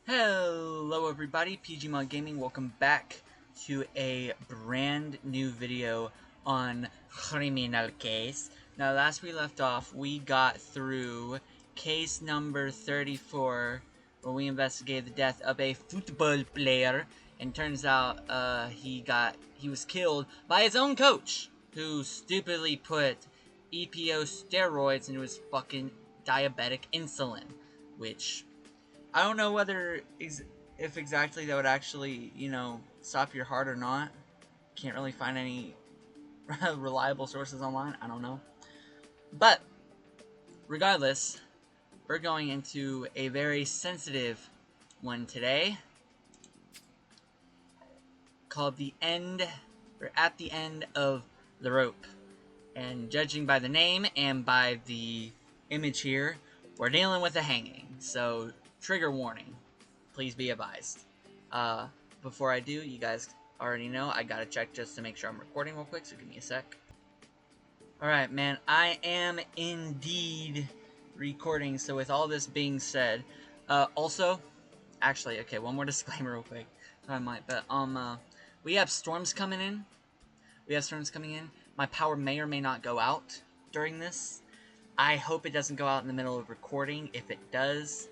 Hello everybody, Pgmod Gaming. Welcome back to a brand new video on criminal case. Now, last we left off, we got through case number 34, where we investigated the death of a football player, and turns out he was killed by his own coach, who stupidly put EPO steroids into his fucking diabetic insulin, which I don't know if exactly that would actually, stop your heart or not. Can't really find any reliable sources online. I don't know. But, regardless, we're going into a very sensitive one today, called At the End of the Rope. And judging by the name and by the image here, we're dealing with a hanging. So, trigger warning. Please be advised. Before I do, you guys already know, I gotta check just to make sure I'm recording real quick, so give me a sec. Alright, man, I am indeed recording, so with all this being said, actually, okay, one more disclaimer real quick. I might, but, we have storms coming in. My power may or may not go out during this. I hope it doesn't go out in the middle of recording. If it does,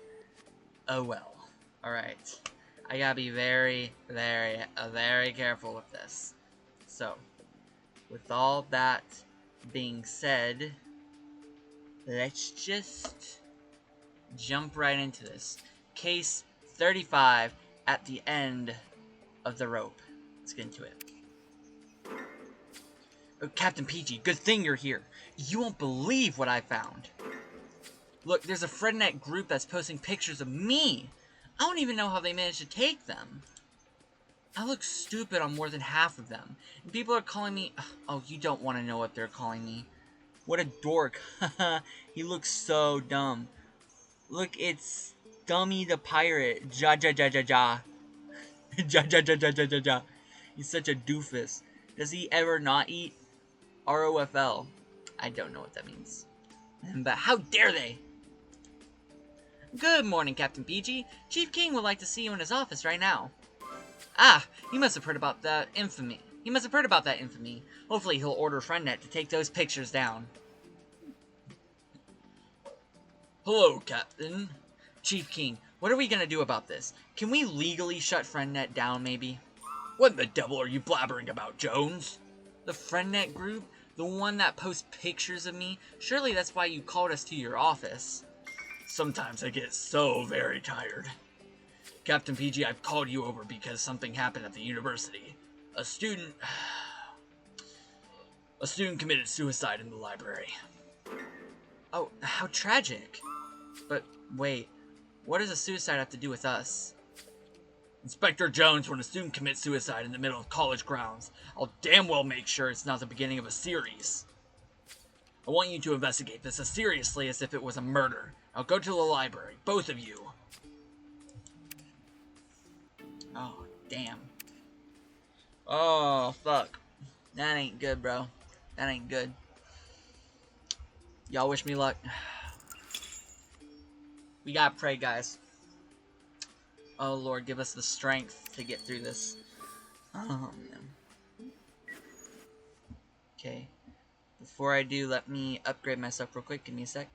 oh well. Alright. I gotta be very, very careful with this. So, with all that being said, let's just jump right into this. Case 35, At the End of the Rope. Let's get into it. Oh, Captain PG, good thing you're here. You won't believe what I found. Look, there's a Frednet group that's posting pictures of me. I don't even know how they managed to take them. I look stupid on more than half of them. And people are calling me... Oh, you don't want to know what they're calling me. What a dork. He looks so dumb. Look, it's Dummy the Pirate. Ja ja ja ja ja. Ja ja ja ja ja ja ja. He's such a doofus. Does he ever not eat? ROFL. I don't know what that means. But how dare they? Good morning, Captain PG. Chief King would like to see you in his office right now. Ah, he must have heard about that infamy. Hopefully he'll order Frednet to take those pictures down. Hello, Captain. Chief King, what are we gonna do about this? Can we legally shut Frednet down, maybe? What the devil are you blabbering about, Jones? The Frednet group? The one that posts pictures of me? Surely that's why you called us to your office. Sometimes I get so very tired. Captain PG, I've called you over because something happened at the university. A student committed suicide in the library. Oh, how tragic. But wait, what does a suicide have to do with us? Inspector Jones, when a student commits suicide in the middle of college grounds, I'll damn well make sure it's not the beginning of a series. I want you to investigate this as seriously as if it was a murder. I'll go to the library, both of you. Oh, damn. Oh, fuck. That ain't good, bro. That ain't good. Y'all wish me luck. We gotta pray, guys. Oh, Lord, give us the strength to get through this. Oh, man. Okay. Before I do, let me upgrade myself real quick. Give me a sec.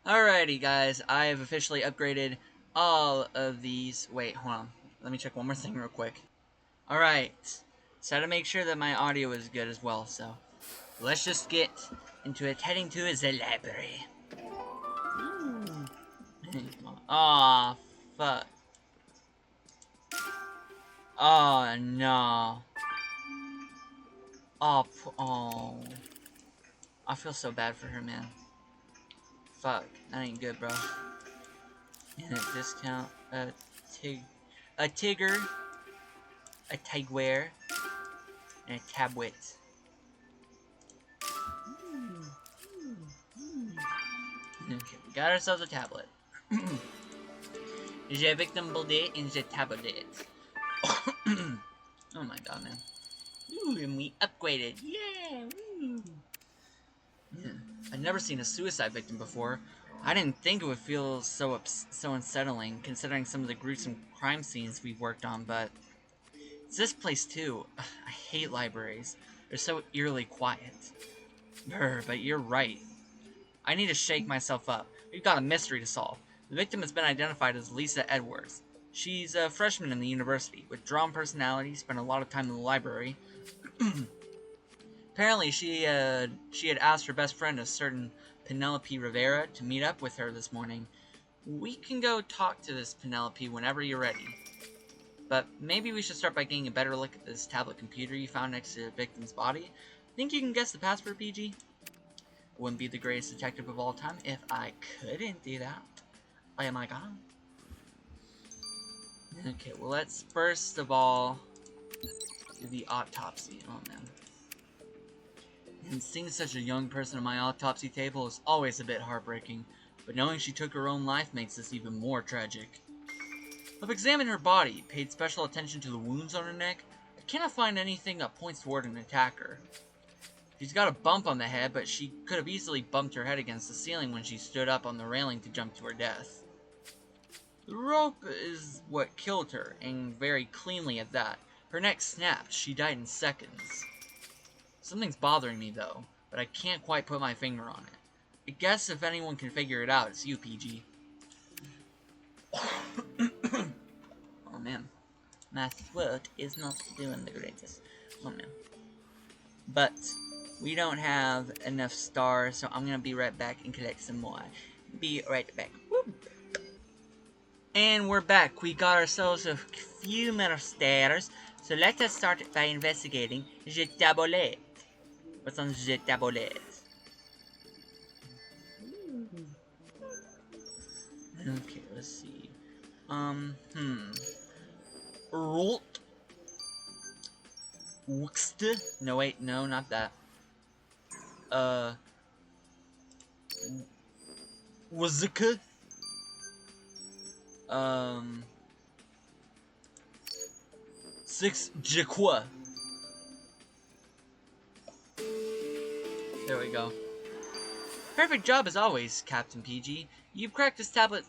Alrighty, guys. I have officially upgraded all of these. Wait, hold on. Let me check one more thing real quick. Alright. So I had to make sure that my audio is good as well, so let's just get into it. Heading to the library. Aw, fuck. Oh, no. Oh. I feel so bad for her, man. Fuck. That ain't good, bro. And a discount. A Tigger. A Tigware. And a Tabwit. Okay, we got ourselves a tablet. Je victim bullet in the tablet. Oh my god, man. Ooh, and we upgraded. Yeah! Woo! Yeah. I've never seen a suicide victim before. I didn't think it would feel so unsettling, considering some of the gruesome crime scenes we've worked on, but it's this place too. I hate libraries. They're so eerily quiet. Brr, but you're right. I need to shake myself up. We've got a mystery to solve. The victim has been identified as Lisa Edwards. She's a freshman in the university, with drawn personality, spent a lot of time in the library. Apparently, she had asked her best friend, a certain Penelope Rivera, to meet up with her this morning. We can go talk to this Penelope whenever you're ready. But maybe we should start by getting a better look at this tablet computer you found next to the victim's body. Think you can guess the password, PG? Wouldn't be the greatest detective of all time if I couldn't do that. Oh my god. Okay, well let's first of all do the autopsy. Oh man. And seeing such a young person on my autopsy table is always a bit heartbreaking, but knowing she took her own life makes this even more tragic. I've examined her body, paid special attention to the wounds on her neck. I cannot find anything that points toward an attacker. She's got a bump on the head, but she could have easily bumped her head against the ceiling when she stood up on the railing to jump to her death. The rope is what killed her, and very cleanly at that. Her neck snapped. She died in seconds. Something's bothering me, though, but I can't quite put my finger on it. I guess if anyone can figure it out, it's you, PG. Oh, man. My throat is not doing the greatest. Oh, man. But we don't have enough stars, so I'm gonna be right back and collect some more. Be right back. Woo. And we're back. We got ourselves a few more stars, so let us start by investigating the tablet. What's on the tablet? Okay, let's see. Rolt. Wuxte? No, wait, no, not that. Wazika? Six Jikwa. There we go. Perfect job as always, Captain PG. You've cracked this tablet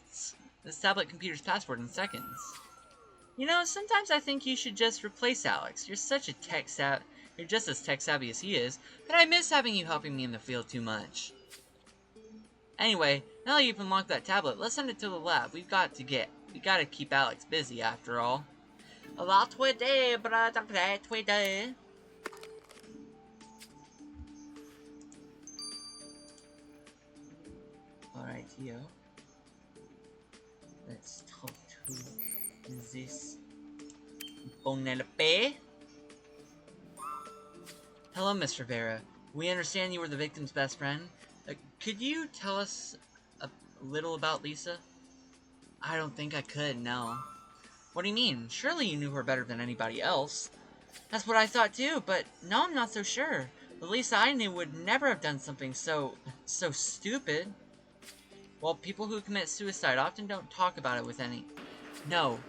computer's password in seconds. You know, sometimes I think you should just replace Alex. You're just as tech savvy as he is, but I miss having you helping me in the field too much. Anyway, now that you've unlocked that tablet, let's send it to the lab. We gotta keep Alex busy after all. A lot we do, brother, that we do. Alright, yo. Let's talk to this Penelope. Hello, Miss Rivera. We understand you were the victim's best friend. Could you tell us a little about Lisa? I don't think I could, no. What do you mean? Surely you knew her better than anybody else. That's what I thought too, but now I'm not so sure. The Lisa I knew would never have done something so stupid. Well, people who commit suicide often don't talk about it with any... No!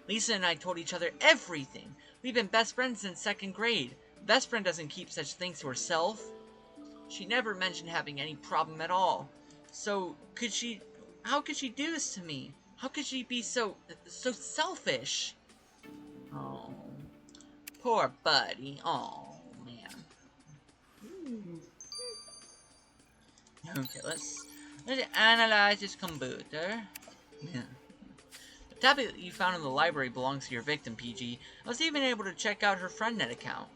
Lisa and I told each other everything. We've been best friends since 2nd grade. Best friend doesn't keep such things to herself. She never mentioned having any problem at all. So, how could she do this to me? How could she be so selfish? Oh, poor buddy. Oh, man. Okay, let's analyze this computer. Yeah. The tablet you found in the library belongs to your victim, PG. I was even able to check out her FriendNet account.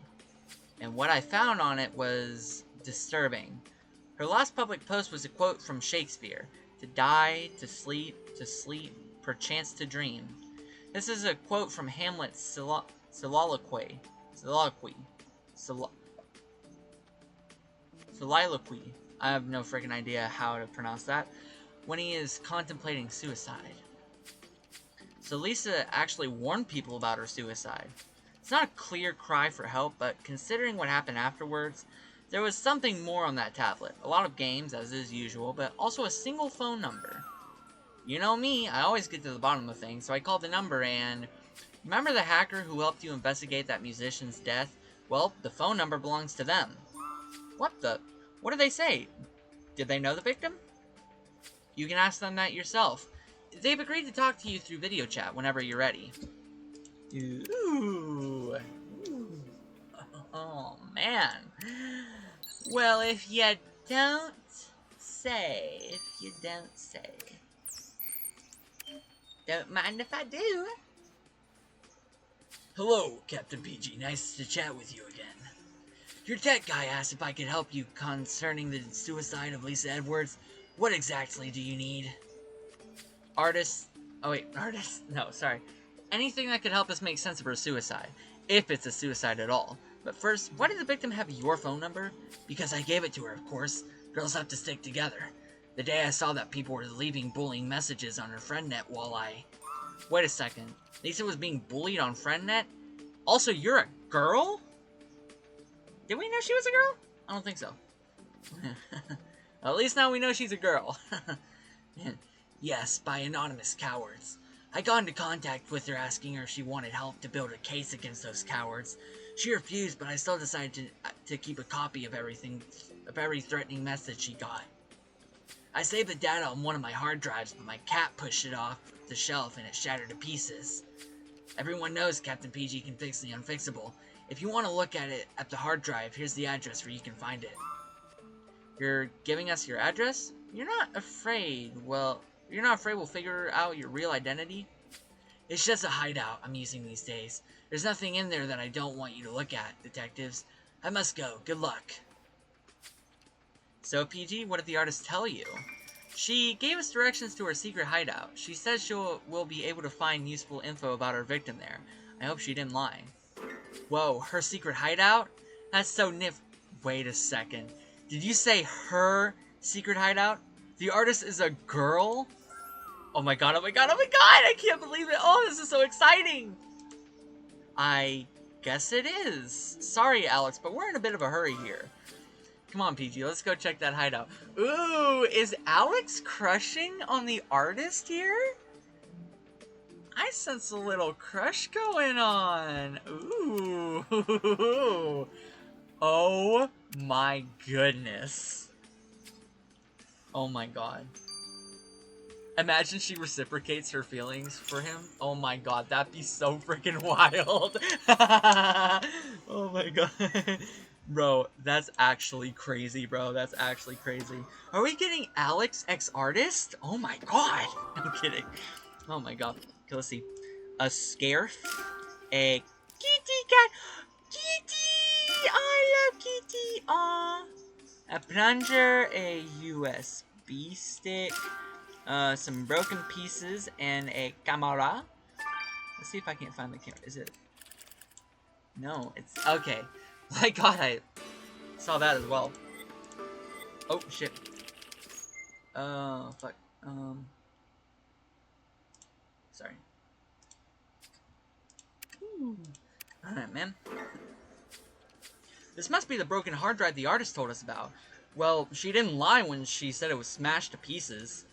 And what I found on it was disturbing. Her last public post was a quote from Shakespeare. To die, to sleep, perchance to dream. This is a quote from Hamlet's soliloquy. I have no freaking idea how to pronounce that. When he is contemplating suicide. So Lisa actually warned people about her suicide. It's not a clear cry for help, but considering what happened afterwards, there was something more on that tablet. A lot of games, as is usual, but also a single phone number. You know me, I always get to the bottom of things, so I called the number and... Remember the hacker who helped you investigate that musician's death? Well, the phone number belongs to them. What did they say? Did they know the victim? You can ask them that yourself. They've agreed to talk to you through video chat whenever you're ready. Ooh. Oh, man. Well, if you don't say. Don't mind if I do. Hello, Captain PG. Nice to chat with you again. Your tech guy asked if I could help you concerning the suicide of Lisa Edwards. What exactly do you need? Artist. No, sorry. Anything that could help us make sense of her suicide. If it's a suicide at all. But first, why did the victim have your phone number? Because I gave it to her, of course. Girls have to stick together. The day I saw that people were leaving bullying messages on her FriendNet while I... Wait a second. Lisa was being bullied on FriendNet? Also, you're a girl? Did we know she was a girl? I don't think so. At least now we know she's a girl. Yes, by anonymous cowards. I got into contact with her asking her if she wanted help to build a case against those cowards. She refused, but I still decided to keep a copy of every threatening message she got. I saved the data on one of my hard drives, but my cat pushed it off the shelf and it shattered to pieces. Everyone knows Captain PG can fix the unfixable. If you want to look at it at the hard drive, here's the address where you can find it. You're giving us your address? You're not afraid we'll figure out your real identity? It's just a hideout I'm using these days. There's nothing in there that I don't want you to look at, detectives. I must go. Good luck. So, PG, what did the artist tell you? She gave us directions to her secret hideout. She says we'll be able to find useful info about our victim there. I hope she didn't lie. Whoa, her secret hideout? That's so Wait a second. Did you say her secret hideout? The artist is a girl? Oh my god, oh my god, oh my god! I can't believe it! Oh, this is so exciting! I guess it is. Sorry, Alex, but we're in a bit of a hurry here. Come on, PG, let's go check that hideout. Ooh, is Alex crushing on the artist here? I sense a little crush going on. Ooh. Oh my goodness. Oh my god. Imagine she reciprocates her feelings for him. Oh my god, that'd be so freaking wild. Oh my god. Bro, that's actually crazy, bro. That's actually crazy. Are we getting Alex ex-artist? Oh my god. I'm kidding. Oh my god. Okay, let's see. A scarf. A kitty cat. Kitty! I love kitty. Aww. A plunger. A USB stick. Some broken pieces. And a camera. Let's see if I can't find the camera. Is it? No, it's... Okay. My god, I saw that as well. Oh, shit. Fuck. Sorry. Alright, man. This must be the broken hard drive the artist told us about. Well, she didn't lie when she said it was smashed to pieces.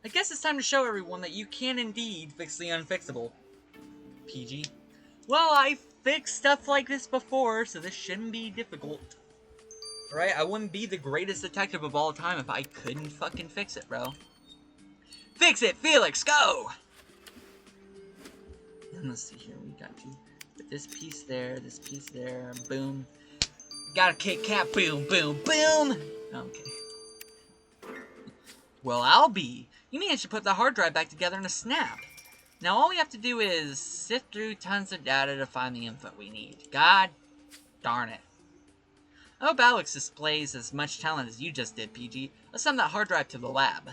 I guess it's time to show everyone that you can indeed fix the unfixable. PG. Well, I fixed stuff like this before, so this shouldn't be difficult. Right? I wouldn't be the greatest detective of all time if I couldn't fucking fix it, bro. Fix it, Felix, go! And let's see here, we got you. Put this piece there, boom. Got a Kit Kat, boom, boom, boom! Okay. Well, I'll be. You managed to put the hard drive back together in a snap. Now all we have to do is sift through tons of data to find the info we need. God darn it. I hope Alex displays as much talent as you just did, PG. Let's send that hard drive to the lab.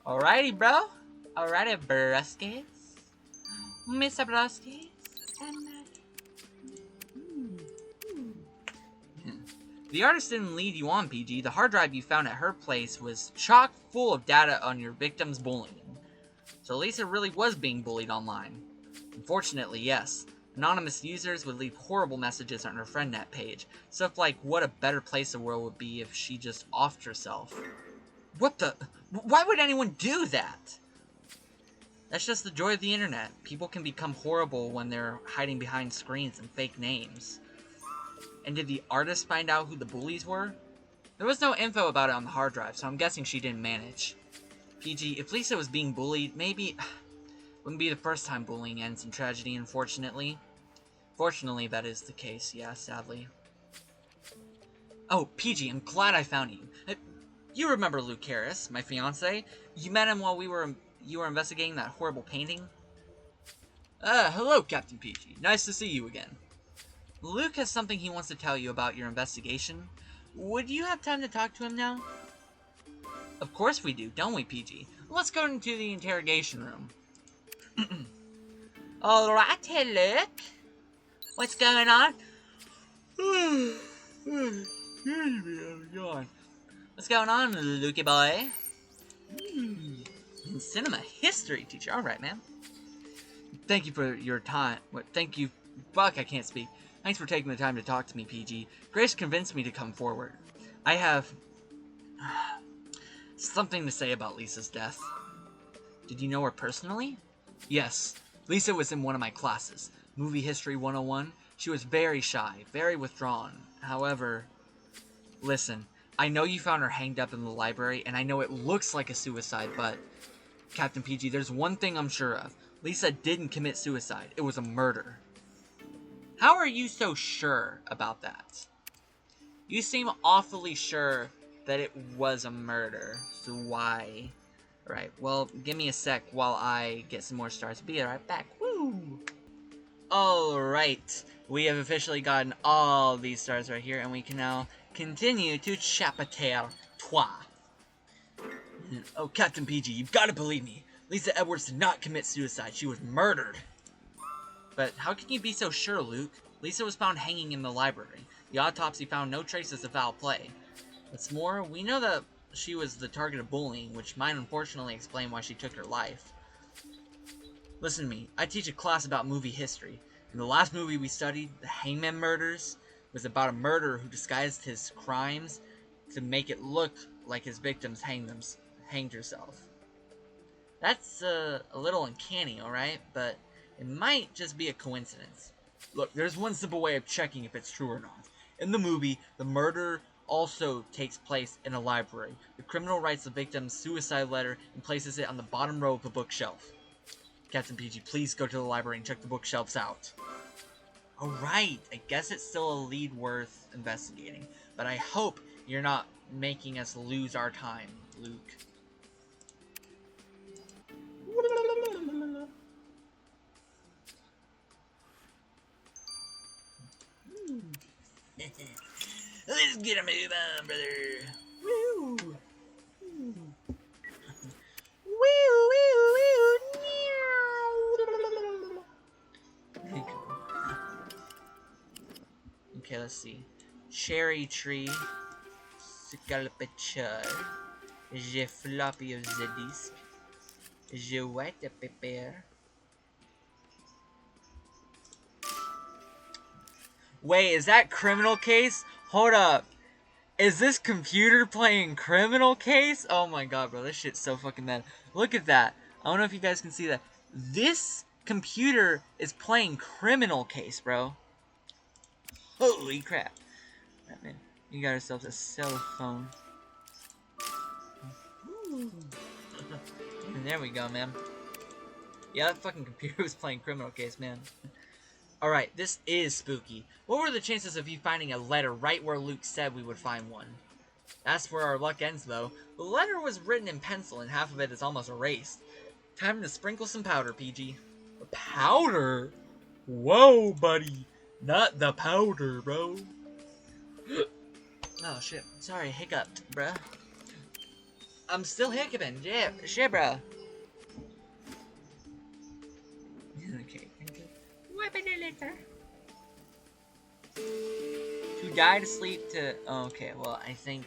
Alrighty, bro. Alrighty, bruskets. Mr. Bruskets. The artist didn't lead you on, PG. The hard drive you found at her place was chock full of data on your victim's bullying. So Lisa really was being bullied online. Unfortunately, yes. Anonymous users would leave horrible messages on her FriendNet page. Stuff like what a better place the world would be if she just offed herself. What the? Why would anyone do that? That's just the joy of the internet. People can become horrible when they're hiding behind screens and fake names. And did the artist find out who the bullies were? There was no info about it on the hard drive, so I'm guessing she didn't manage. PG, if Lisa was being bullied, maybe... wouldn't be the first time bullying ends in tragedy, unfortunately. Fortunately, that is the case, yeah, sadly. Oh, PG, I'm glad I found you. You remember Luke Harris, my fiancé? You met him while you were investigating that horrible painting? Hello, Captain PG. Nice to see you again. Luke has something he wants to tell you about your investigation. Would you have time to talk to him now? Of course we do, don't we, PG? Let's go into the interrogation room. Alright, hey, Luke. What's going on? What's going on, Lukey boy? Cinema history teacher. Alright, man. Thank you for your time. Thank you. Fuck, I can't speak. Thanks for taking the time to talk to me, PG. Grace convinced me to come forward. I have something to say about Lisa's death. Did you know her personally? Yes. Lisa was in one of my classes. Movie History 101. She was very shy, very withdrawn. However, listen, I know you found her hanged up in the library, and I know it looks like a suicide, but Captain PG, there's one thing I'm sure of. Lisa didn't commit suicide. It was a murder. How are you so sure about that? You seem awfully sure that it was a murder. So why? Alright, well, give me a sec while I get some more stars. Be right back. Woo! Alright, we have officially gotten all these stars right here, and we can now continue to Chapitre 3. Oh, Captain PG, you've got to believe me. Lisa Edwards did not commit suicide. She was murdered. But how can you be so sure, Luke? Lisa was found hanging in the library. The autopsy found no traces of foul play. What's more, we know that she was the target of bullying, which might unfortunately explain why she took her life. Listen to me. I teach a class about movie history. And the last movie we studied, The Hangman Murders, was about a murderer who disguised his crimes to make it look like his victims hanged herself. That's a little uncanny, alright? But it might just be a coincidence. Look, there's one simple way of checking if it's true or not. In the movie, the murder also takes place in a library. The criminal writes the victim's suicide letter and places it on the bottom row of the bookshelf. Captain PG, please go to the library and check the bookshelves out. Alright, I guess it's still a lead worth investigating. But I hope you're not making us lose our time, Luke. Let's get a move on, brother. Woo! Woo, woo, woo. Okay, let's see. Cherry tree. Sculpture. J'ai floppy of the disc. J'ai white pepper. Wait, is that Criminal Case? Hold up. Is this computer playing Criminal Case? Oh my god, bro. This shit's so fucking mad. Look at that. I don't know if you guys can see that. This computer is playing Criminal Case, bro. Holy crap. Right, man. You got yourself a cell phone. There we go, man. Yeah, that fucking computer was playing Criminal Case, man. Alright, this is spooky. What were the chances of you finding a letter right where Luke said we would find one? That's where our luck ends, though. The letter was written in pencil, and half of it is almost erased. Time to sprinkle some powder, PG. Powder? Whoa, buddy. Not the powder, bro. Oh, shit. Sorry, hiccuped, bruh. I'm still hiccuping. Yeah, shit, bruh. Okay. Weapon later. To die, to sleep, to... Oh, okay, well, I think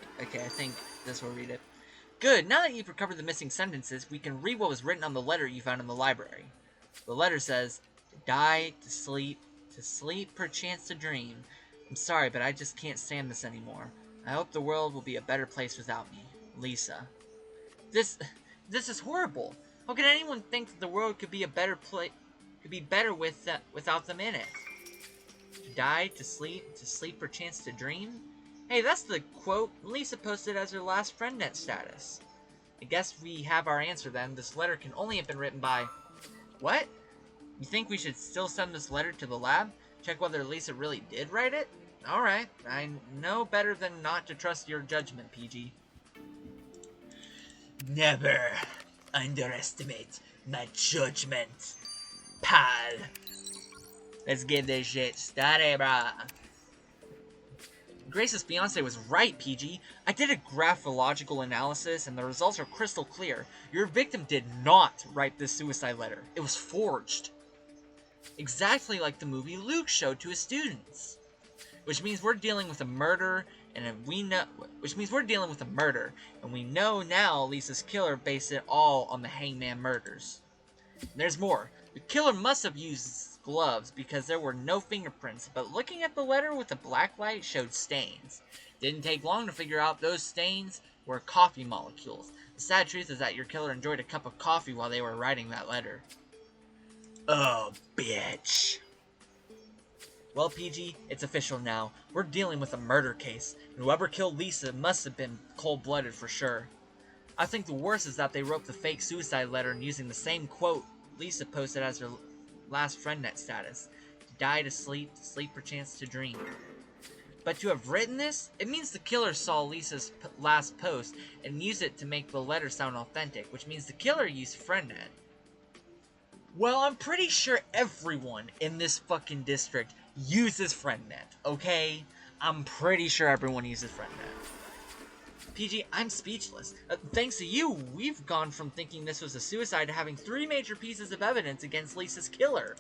this will read it. Good, now that you've recovered the missing sentences, we can read what was written on the letter you found in the library. The letter says, to die, to sleep, perchance to dream. I'm sorry, but I just can't stand this anymore. I hope the world will be a better place without me. Lisa. This is horrible. How can anyone think that the world could be a better place, could be better without them in it? To die, to sleep perchance to dream? Hey, that's the quote Lisa posted as her last friendnet status. I guess we have our answer then. This letter can only have been written by... What? You think we should still send this letter to the lab? Check whether Lisa really did write it? Alright, I know better than not to trust your judgment, PG. Never underestimate my judgment, pal. Let's get this shit started, brah. Grace's fiance was right, PG. I did a graphological analysis and the results are crystal clear. Your victim did not write this suicide letter. It was forged. Exactly like the movie Luke showed to his students. Which means we're dealing with a murder, and we know now Lisa's killer based it all on the Hangman murders. And there's more. The killer must have used gloves because there were no fingerprints, but looking at the letter with the black light showed stains. Didn't take long to figure out those stains were coffee molecules. The sad truth is that your killer enjoyed a cup of coffee while they were writing that letter. Oh, bitch. Well, PG, it's official now. We're dealing with a murder case, and whoever killed Lisa must have been cold-blooded for sure. I think the worst is that they wrote the fake suicide letter and using the same quote Lisa posted as her last friendnet status. To die to sleep perchance to dream. But to have written this, it means the killer saw Lisa's last post and used it to make the letter sound authentic, which means the killer used friendnet. Well, I'm pretty sure everyone in this fucking district uses friendnet, okay? I'm pretty sure everyone uses friendnet. PG, I'm speechless. Thanks to you, we've gone from thinking this was a suicide to having 3 major pieces of evidence against Lisa's killer.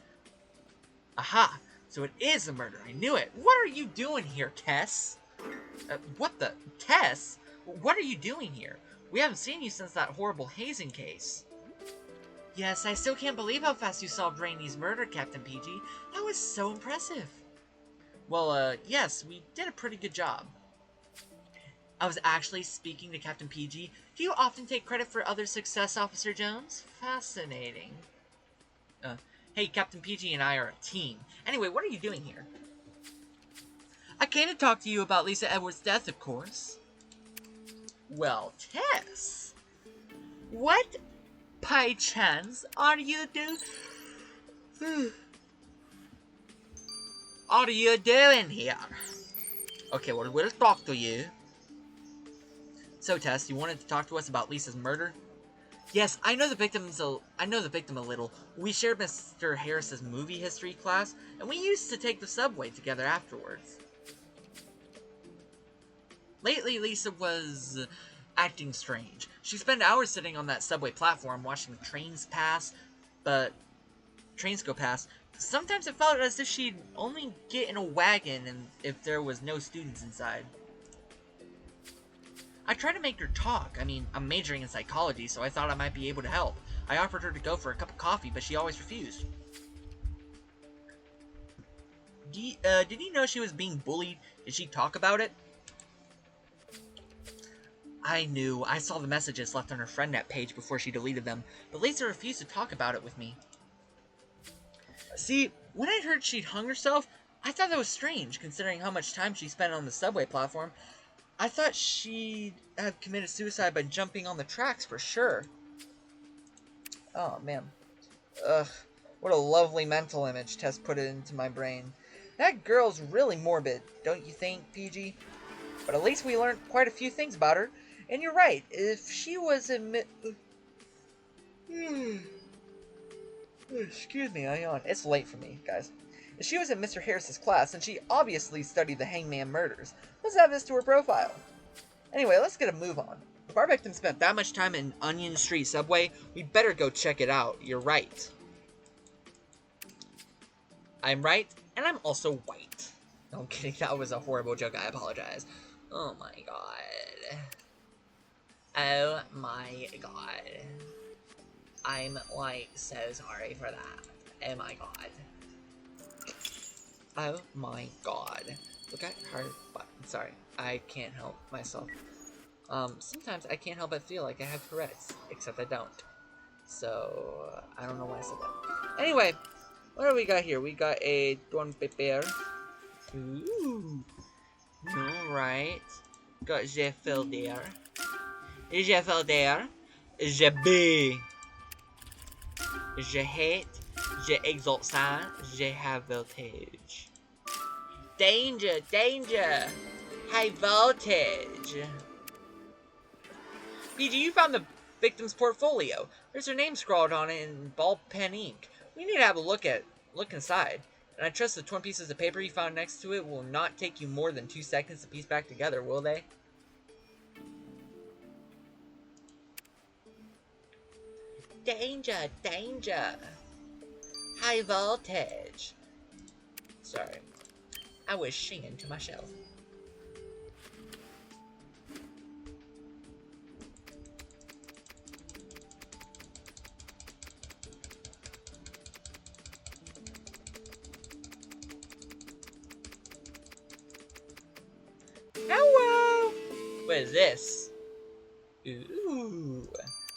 Aha! So it is a murder. I knew it. What are you doing here, Tess? What the? Tess? What are you doing here? We haven't seen you since that horrible hazing case. Yes, I still can't believe how fast you solved Rainey's murder, Captain PG. That was so impressive. Well, yes, we did a pretty good job. I was actually speaking to Captain PG. Do you often take credit for other success, Officer Jones? Fascinating. Hey, Captain PG and I are a team. Anyway, what are you doing here? I came to talk to you about Lisa Edwards' death, of course. Well, Tess, what by chance are you doing here? Okay, well, we'll talk to you. So, Tess, you wanted to talk to us about Lisa's murder? Yes, I know the victim a little. We shared Mr. Harris's movie history class, and we used to take the subway together afterwards. Lately, Lisa was acting strange. She spent hours sitting on that subway platform watching the trains go past. Sometimes it felt as if she'd only get in a wagon and if there was no students inside. I tried to make her talk. I mean, I'm majoring in psychology, so I thought I might be able to help. I offered her to go for a cup of coffee, but she always refused. Did you know she was being bullied? Did she talk about it? I knew. I saw the messages left on her friendnet page before she deleted them, but Lisa refused to talk about it with me. See, when I heard she'd hung herself, I thought that was strange, considering how much time she spent on the subway platform. I thought she'd have committed suicide by jumping on the tracks for sure. Oh, man. Ugh. What a lovely mental image Tess put it into my brain. That girl's really morbid, don't you think, PG? But at least we learned quite a few things about her. And you're right, if she was in Excuse me, I yawn. It's late for me, guys. If she was in Mr. Harris's class, then she obviously studied the Hangman murders. Let's add this to her profile. Anyway, let's get a move on. If our victim spent that much time in Onion Street subway, we better go check it out. You're right. I'm right, and I'm also white. No, I'm kidding. That was a horrible joke. I apologize. Oh my god. Oh my god. I'm, like, so sorry for that. Oh my god. Oh my god. Look at her butt. Sorry. I can't help myself. Sometimes I can't help but feel like I have Tourette's. Except I don't. So, I don't know why I said that. Anyway, what do we got here? We got a Don Pepper. Ooh. Alright. Got je feel there. Je feel there. Je be. Je hate. Je exalt ça. Je have voltage. Danger! Danger! High voltage! PG, you found the victim's portfolio. There's her name scrawled on it in ball pen ink. We need to have a look inside. And I trust the torn pieces of paper you found next to it will not take you more than 2 seconds to piece back together, will they? Danger! Danger! High voltage! Sorry. I was singing to myself. Hello! What is this? Ooh.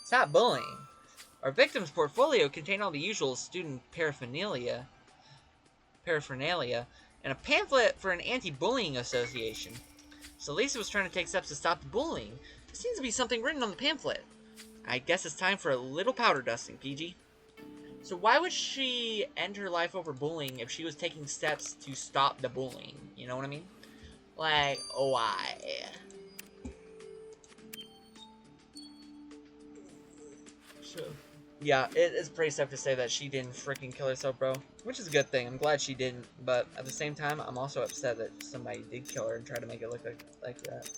Stop bullying. Our victim's portfolio contained all the usual student paraphernalia, and a pamphlet for an anti-bullying association. So Lisa was trying to take steps to stop the bullying. There seems to be something written on the pamphlet. I guess it's time for a little powder dusting, PG. So why would she end her life over bullying if she was taking steps to stop the bullying? You know what I mean? Like, why? So, yeah, it's pretty safe to say that she didn't freaking kill herself, bro. Which is a good thing. I'm glad she didn't. But at the same time, I'm also upset that somebody did kill her and tried to make it look like that.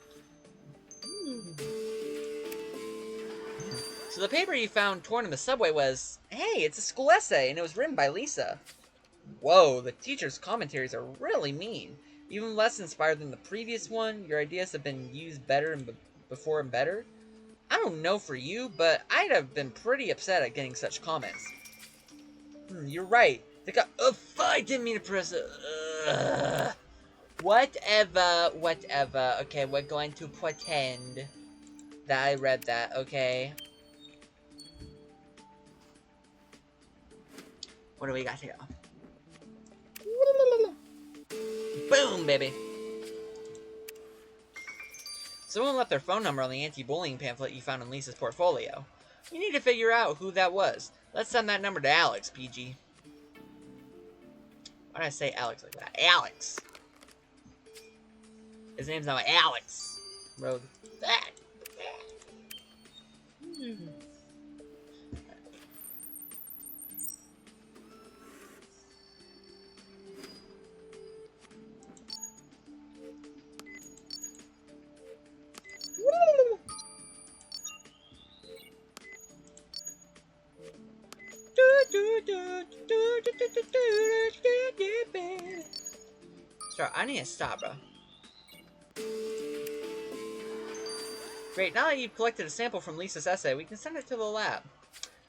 So the paper you found torn in the subway was, hey, it's a school essay, and it was written by Lisa. Whoa, the teacher's commentaries are really mean. Even less inspired than the previous one. Your ideas have been used better and before and better. I don't know for you, but I'd have been pretty upset at getting such comments. You're right. They got. Oh, I didn't mean to press it. Whatever. Okay, we're going to pretend that I read that, okay? What do we got here? Boom, baby. Someone left their phone number on the anti-bullying pamphlet you found in Lisa's portfolio. You need to figure out who that was. Let's send that number to Alex, PG. Why did I say Alex like that? Alex! His name's not Alex. Bro, that. Sorry, I need to stop, bro. Great, now that you've collected a sample from Lisa's essay, we can send it to the lab.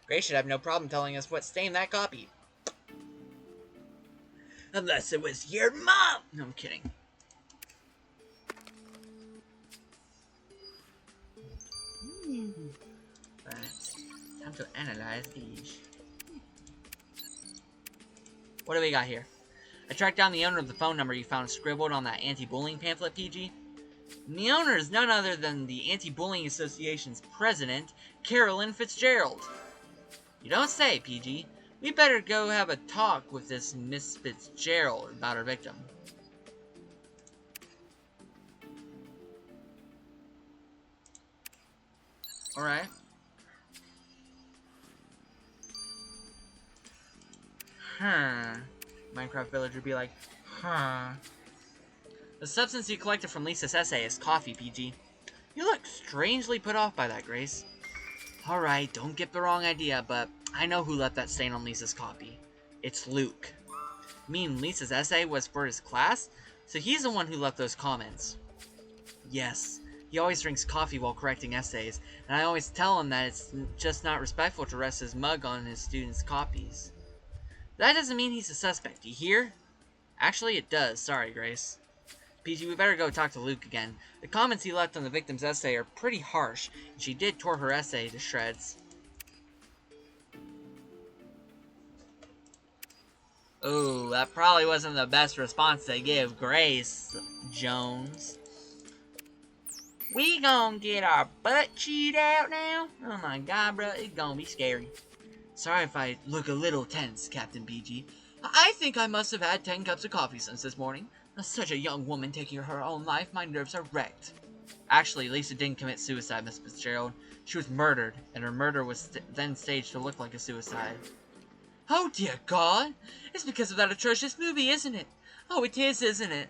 Grace should have no problem telling us what stained that copy. Unless it was your mom! No, I'm kidding. Right. Time to analyze these. What do we got here? I tracked down the owner of the phone number you found scribbled on that anti-bullying pamphlet, PG. And the owner is none other than the Anti-Bullying Association's president, Carolyn Fitzgerald. You don't say, PG. We better go have a talk with this Miss Fitzgerald about her victim. Alright. Minecraft villager be like, The substance you collected from Lisa's essay is coffee, PG. You look strangely put off by that, Grace. Alright, don't get the wrong idea, but I know who left that stain on Lisa's copy. It's Luke. Mean Lisa's essay was for his class? So he's the one who left those comments. Yes, he always drinks coffee while correcting essays, and I always tell him that it's just not respectful to rest his mug on his students' copies. That doesn't mean he's a suspect, you hear? Actually, it does. Sorry, Grace. PG, we better go talk to Luke again. The comments he left on the victim's essay are pretty harsh, and she did tore her essay to shreds. Ooh, that probably wasn't the best response to give Grace, Jones. We gonna get our butt chewed out now? Oh my god, bro, it's gonna be scary. Sorry if I look a little tense, Captain PG. I think I must have had 10 cups of coffee since this morning. Such a young woman taking her own life, my nerves are wrecked. Actually, Lisa didn't commit suicide, Miss Fitzgerald. She was murdered, and her murder was then staged to look like a suicide. Oh dear God! It's because of that atrocious movie, isn't it? Oh, it is, isn't it?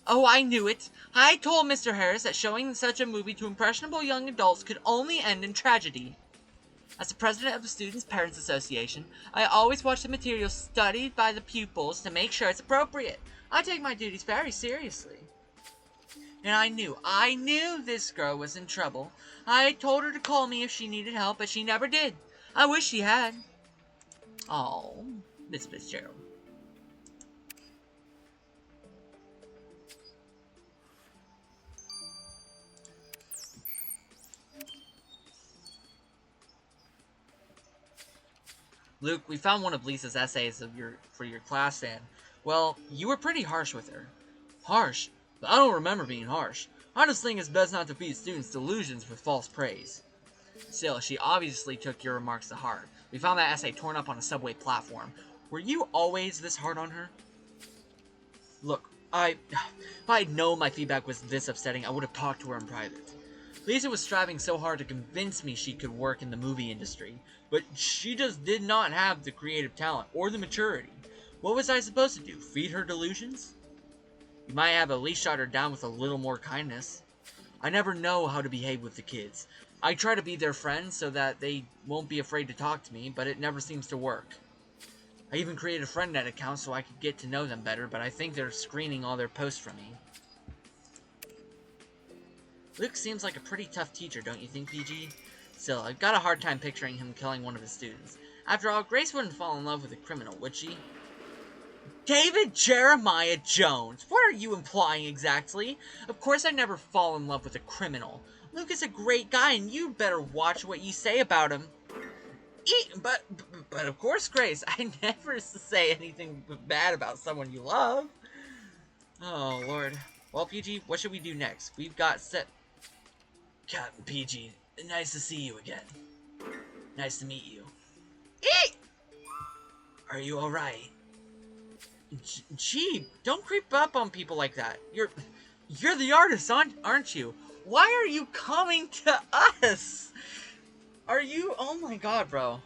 Oh, I knew it. I told Mr. Harris that showing such a movie to impressionable young adults could only end in tragedy. As the president of the Students' Parents Association, I always watch the material studied by the pupils to make sure it's appropriate. I take my duties very seriously. And I knew this girl was in trouble. I told her to call me if she needed help, but she never did. I wish she had. Oh, Miss Fitzgerald. Luke, we found one of Lisa's essays for your class, and, well, you were pretty harsh with her. Harsh? I don't remember being harsh. I just think it's best not to feed students delusions with false praise. Still, she obviously took your remarks to heart. We found that essay torn up on a subway platform. Were you always this hard on her? Look, if I had known my feedback was this upsetting, I would have talked to her in private. Lisa was striving so hard to convince me she could work in the movie industry, but she just did not have the creative talent or the maturity. What was I supposed to do, feed her delusions? You might have at least shot her down with a little more kindness. I never know how to behave with the kids. I try to be their friend so that they won't be afraid to talk to me, but it never seems to work. I even created a friendnet account so I could get to know them better, but I think they're screening all their posts from me. Luke seems like a pretty tough teacher, don't you think, PG? Still, I've got a hard time picturing him killing one of his students. After all, Grace wouldn't fall in love with a criminal, would she? David Jeremiah Jones! What are you implying exactly? Of course I'd never fall in love with a criminal. Luke is a great guy, and you'd better watch what you say about him. But of course, Grace, I never say anything bad about someone you love. Oh, Lord. Well, PG, what should we do next? We've got set... Captain PG, nice to see you again. Nice to meet you. Are you alright? Gee, don't creep up on people like that. You're the artist, aren't you? Why are you coming to us? Are you... Oh my god, bro.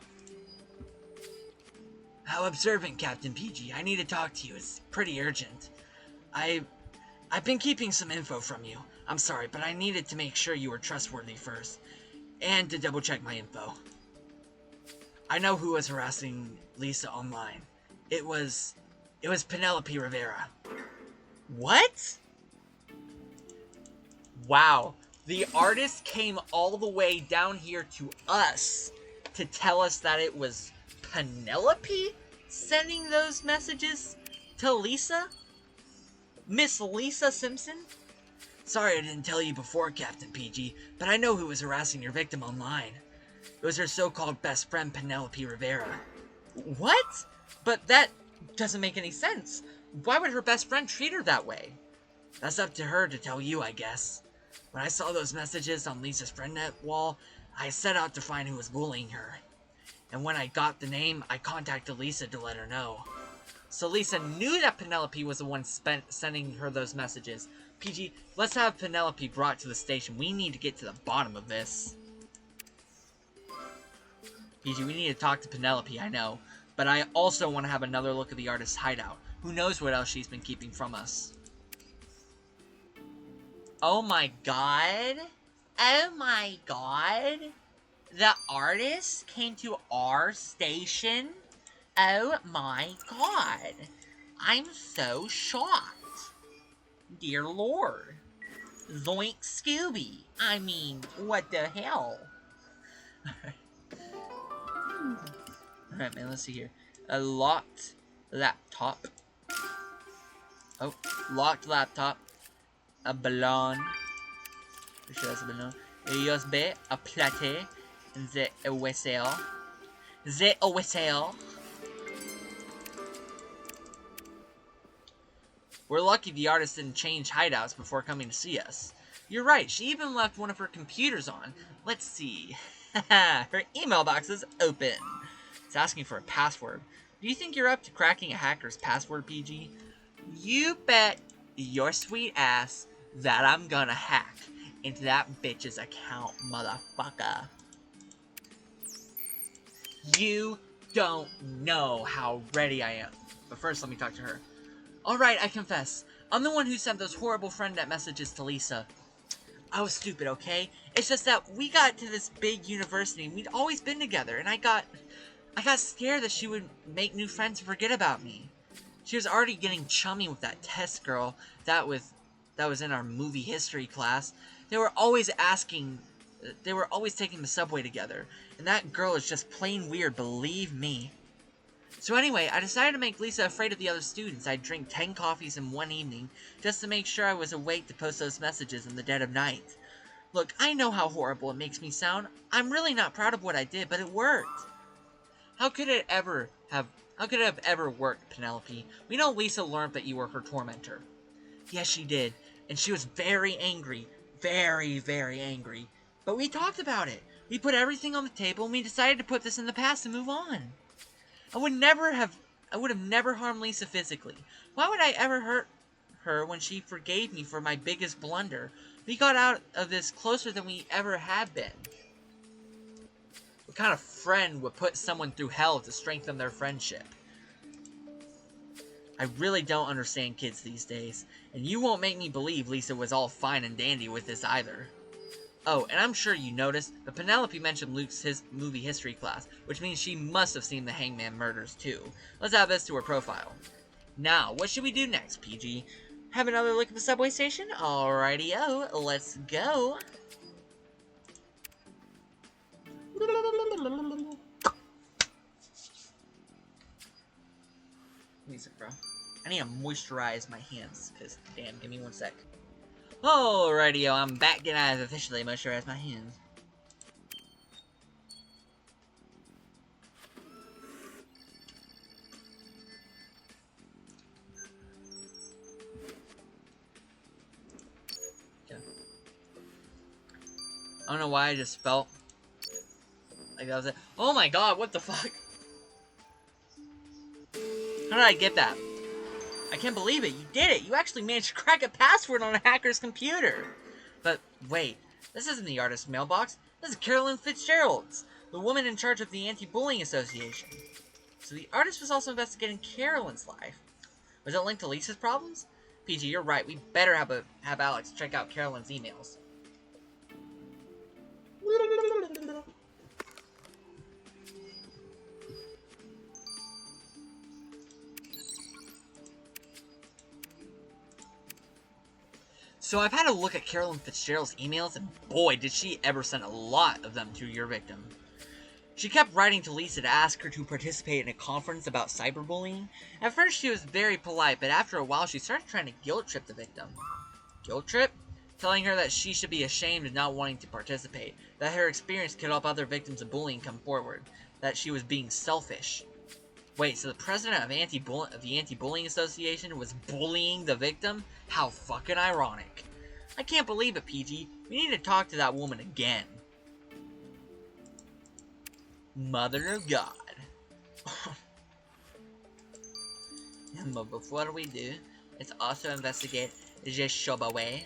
How observant, Captain PG. I need to talk to you. It's pretty urgent. I've been keeping some info from you. I'm sorry, but I needed to make sure you were trustworthy first. And to double check my info. I know who was harassing Lisa online. It was Penelope Rivera. What? Wow. The artist came all the way down here to us to tell us that it was Penelope sending those messages to Lisa? Miss Lisa Simpson? Sorry I didn't tell you before, Captain PG, but I know who was harassing your victim online. It was her so-called best friend, Penelope Rivera. What? But that doesn't make any sense. Why would her best friend treat her that way? That's up to her to tell you, I guess. When I saw those messages on Lisa's friendnet wall, I set out to find who was bullying her. And when I got the name, I contacted Lisa to let her know. So Lisa knew that Penelope was the one sending her those messages. PG, let's have Penelope brought to the station. We need to get to the bottom of this. PG, we need to talk to Penelope, I know. But I also want to have another look at the artist's hideout. Who knows what else she's been keeping from us. Oh my god. Oh my god. The artist came to our station? Oh my god. I'm so shocked. Dear Lord. Zoink Scooby. I mean, what the hell? Alright, man, let's see here. A locked laptop. Oh, locked laptop. A ballon. Pretty sure that's a ballon. A USB, a plate, the whistle. We're lucky the artist didn't change hideouts before coming to see us. You're right, she even left one of her computers on. Let's see. Her email box is open. It's asking for a password. Do you think you're up to cracking a hacker's password, PG? You bet your sweet ass that I'm gonna hack into that bitch's account, motherfucker. You don't know how ready I am. But first, let me talk to her. Alright, I confess. I'm the one who sent those horrible friend net messages to Lisa. I was stupid, okay? It's just that we got to this big university and we'd always been together, and I got scared that she would make new friends and forget about me. She was already getting chummy with that test girl that was in our movie history class. They were always taking the subway together, and that girl is just plain weird, believe me. So anyway, I decided to make Lisa afraid of the other students. I'd drink 10 coffees in one evening, just to make sure I was awake to post those messages in the dead of night. Look, I know how horrible it makes me sound. I'm really not proud of what I did, but it worked. How could it have ever worked, Penelope? We know Lisa learned that you were her tormentor. Yes, she did, and she was very angry. Very, very angry. But we talked about it. We put everything on the table, and we decided to put this in the past and move on. I would have never harmed Lisa physically. Why would I ever hurt her when she forgave me for my biggest blunder? We got out of this closer than we ever had been. What kind of friend would put someone through hell to strengthen their friendship? I really don't understand kids these days, and you won't make me believe Lisa was all fine and dandy with this either. Oh, and I'm sure you noticed, but Penelope mentioned Luke's movie history class, which means she must have seen the Hangman murders too. Let's add this to her profile. Now, what should we do next, PG? Have another look at the subway station? Alrighty-o, let's go. Music, bro. I need to moisturize my hands, because, damn, give me one sec. Alrighty-o, I'm back and I've officially moisturized my hands. Okay. I don't know why I just felt like that was it. Oh my god, what the fuck? How did I get that? I can't believe it. You did it. You actually managed to crack a password on a hacker's computer. But wait, this isn't the artist's mailbox. This is Carolyn Fitzgerald's, the woman in charge of the Anti-Bullying Association. So the artist was also investigating Carolyn's life. Was it linked to Lisa's problems? PG, you're right. We better have Alex check out Carolyn's emails. So I've had a look at Carolyn Fitzgerald's emails, and boy, did she ever send a lot of them to your victim. She kept writing to Lisa to ask her to participate in a conference about cyberbullying. At first she was very polite, but after a while she started trying to guilt trip the victim. Guilt trip? Telling her that she should be ashamed of not wanting to participate, that her experience could help other victims of bullying come forward, that she was being selfish. Wait, so the president of the Anti-Bullying Association was bullying the victim? How fucking ironic. I can't believe it, PG. We need to talk to that woman again. Mother of God. But before we do, let's also investigate the subway.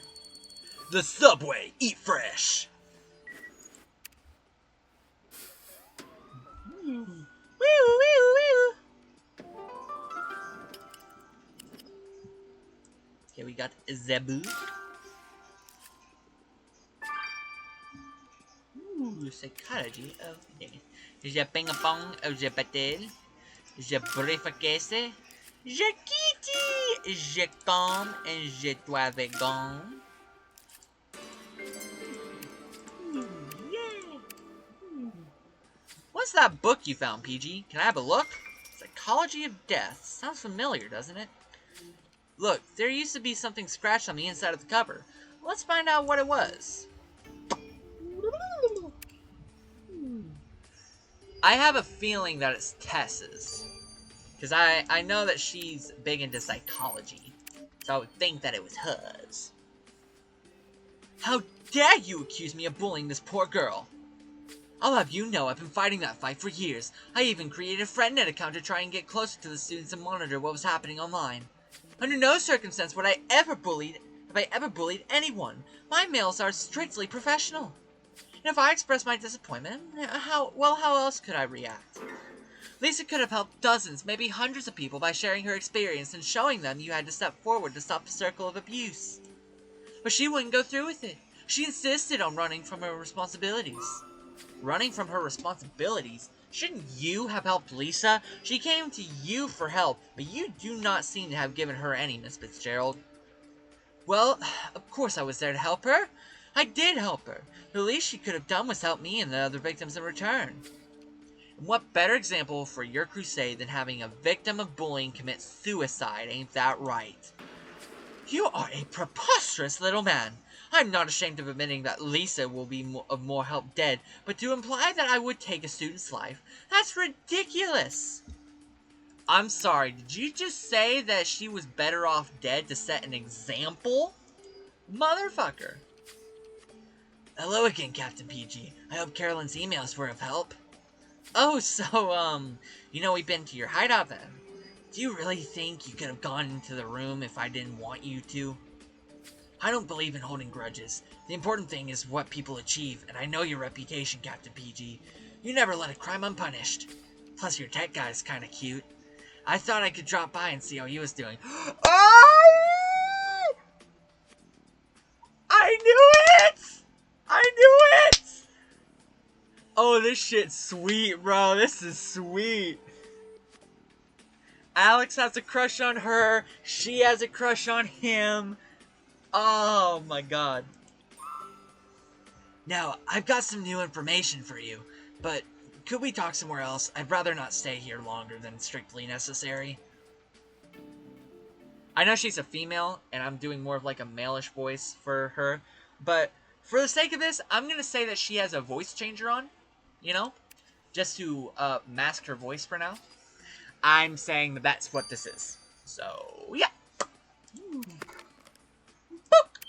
The subway! Eat fresh! Woo, woo, woo! Okay, we got Zebu. Ooh, psychology of death. Je ping-pong of je patel. Je briefcase. Je kitty. Je comme and je dois vegan. Yeah. What's that book you found, PG? Can I have a look? Psychology of Death. Sounds familiar, doesn't it? Look, there used to be something scratched on the inside of the cover. Let's find out what it was. I have a feeling that it's Tess's. Because I know that she's big into psychology. so I would think that it was hers. How dare you accuse me of bullying this poor girl? I'll have you know I've been fighting that fight for years. I even created a friendnet account to try and get closer to the students and monitor what was happening online. Under no circumstance have I ever bullied anyone. My mails are strictly professional. And if I express my disappointment, how else could I react? Lisa could have helped dozens, maybe hundreds of people by sharing her experience and showing them you had to step forward to stop the circle of abuse. But she wouldn't go through with it. She insisted on running from her responsibilities. Running from her responsibilities? Shouldn't you have helped Lisa? She came to you for help, but you do not seem to have given her any, Miss Fitzgerald. Well, of course I was there to help her. I did help her. The least she could have done was help me and the other victims in return. And what better example for your crusade than having a victim of bullying commit suicide, ain't that right? You are a preposterous little man. I'm not ashamed of admitting that Lisa will be of more help dead, but to imply that I would take a student's life, that's ridiculous. I'm sorry, did you just say that she was better off dead to set an example? Motherfucker. Hello again, Captain PG. I hope Carolyn's emails were of help. Oh, so, we've been to your hideout then. Do you really think you could have gone into the room if I didn't want you to? I don't believe in holding grudges. The important thing is what people achieve, and I know your reputation, Captain PG. You never let a crime unpunished. Plus, your tech guy's kinda cute. I thought I could drop by and see how he was doing. I knew it! I knew it! Oh, this shit's sweet, bro. This is sweet. Alex has a crush on her. She has a crush on him. Oh, my God. Now, I've got some new information for you, but could we talk somewhere else? I'd rather not stay here longer than strictly necessary. I know she's a female, and I'm doing more of like a male-ish voice for her, but for the sake of this, I'm going to say that she has a voice changer on, just to mask her voice for now. I'm saying that that's what this is. So, yeah. Book.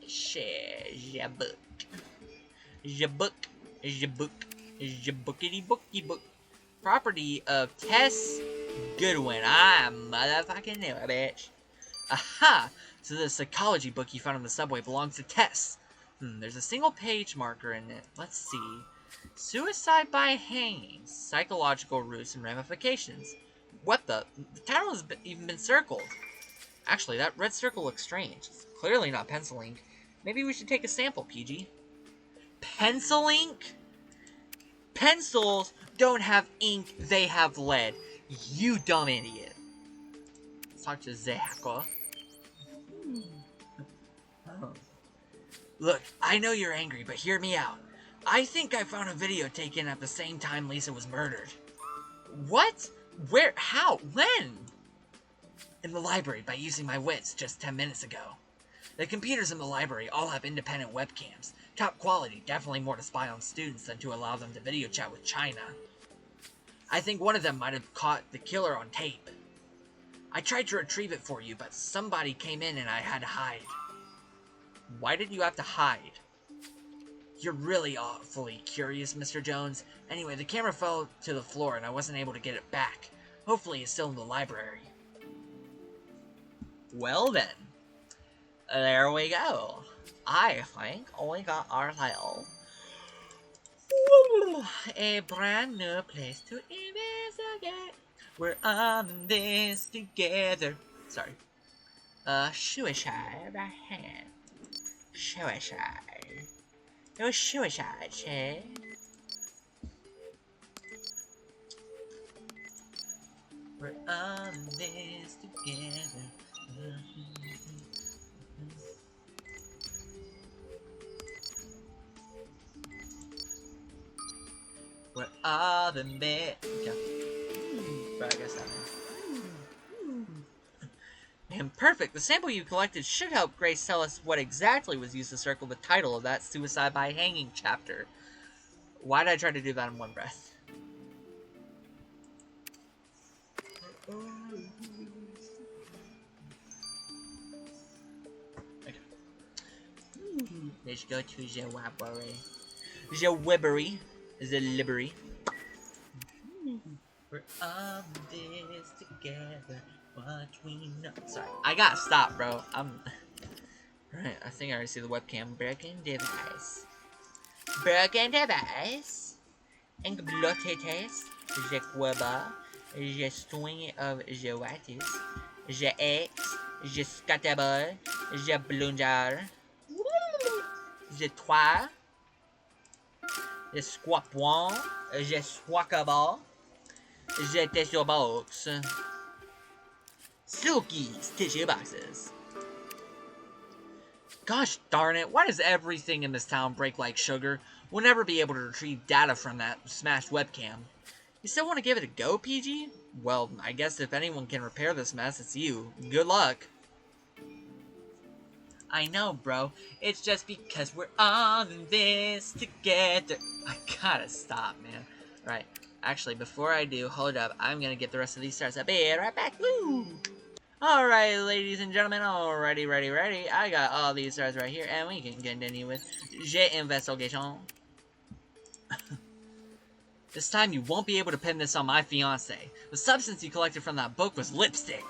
Share your book. Your book. Your book. Your bookity booky book. Property of Tess Goodwin. I motherfucking knew it, bitch. Aha! So the psychology book you found on the subway belongs to Tess. There's a single page marker in it. Let's see. Suicide by hanging. Psychological roots and ramifications. What the? The title has even been circled. Actually, that red circle looks strange. It's clearly not pencil ink. Maybe we should take a sample, PG. Pencil ink? Pencils don't have ink, they have lead. You dumb idiot. Let's talk to the hacker. Look, I know you're angry, but hear me out. I think I found a video taken at the same time Lisa was murdered. What? Where? How? When? In the library by using my wits just 10 minutes ago. The computers in the library all have independent webcams. Top quality, definitely more to spy on students than to allow them to video chat with China. I think one of them might have caught the killer on tape. I tried to retrieve it for you, but somebody came in and I had to hide. Why did you have to hide? You're really awfully curious, Mr. Jones. Anyway, the camera fell to the floor and I wasn't able to get it back. Hopefully it's still in the library. Well then. There we go. I think we got ourselves a brand new place to investigate. We're on this together. Sorry. Suicide by hand. Suicide. It was suicide, Che. We're on this together. We're all the best. But I guess that means. And perfect. The sample you collected should help Grace tell us what exactly was used to circle the title of that suicide by hanging chapter. Why did I try to do that in one breath? Let's go to the library. The library. The library. We're on this together. What we know. Sorry, I gotta stop, bro. Right, I think I already see the webcam. Broken device. Broken device. Exploites. Je queba. Je swing of the watches. Je ex. Je scatterball. Je blunder. Je toi. Je squapon. Je squackable. Je tissue box. Silky tissue boxes. Gosh darn it, why does everything in this town break like sugar? We'll never be able to retrieve data from that smashed webcam. You still want to give it a go, PG? Well, I guess if anyone can repair this mess, it's you. Good luck. I know, bro. It's just because we're on this together. I gotta stop, man. Right. Actually, before I do, hold up. I'm gonna get the rest of these stars. I'll be right back. Woo! Alright, ladies and gentlemen, already ready. I got all these stars right here, and we can continue with Jet Investigation. This time you won't be able to pin this on my fiancé. The substance you collected from that book was lipstick.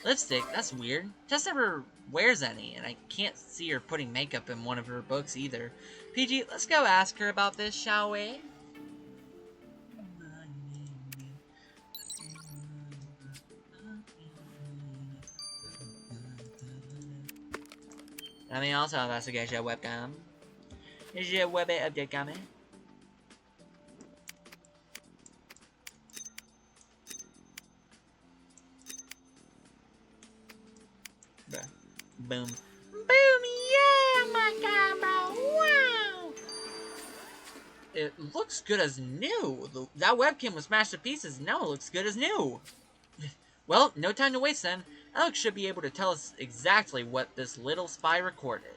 Lipstick? That's weird. Tess never wears any, and I can't see her putting makeup in one of her books either. PG, let's go ask her about this, shall we? Let me also investigate your webcam. Is your web update coming? Boom. Boom, yeah, my camera, wow! It looks good as new. That webcam was smashed to pieces, now it looks good as new. Well, no time to waste then. Alex should be able to tell us exactly what this little spy recorded.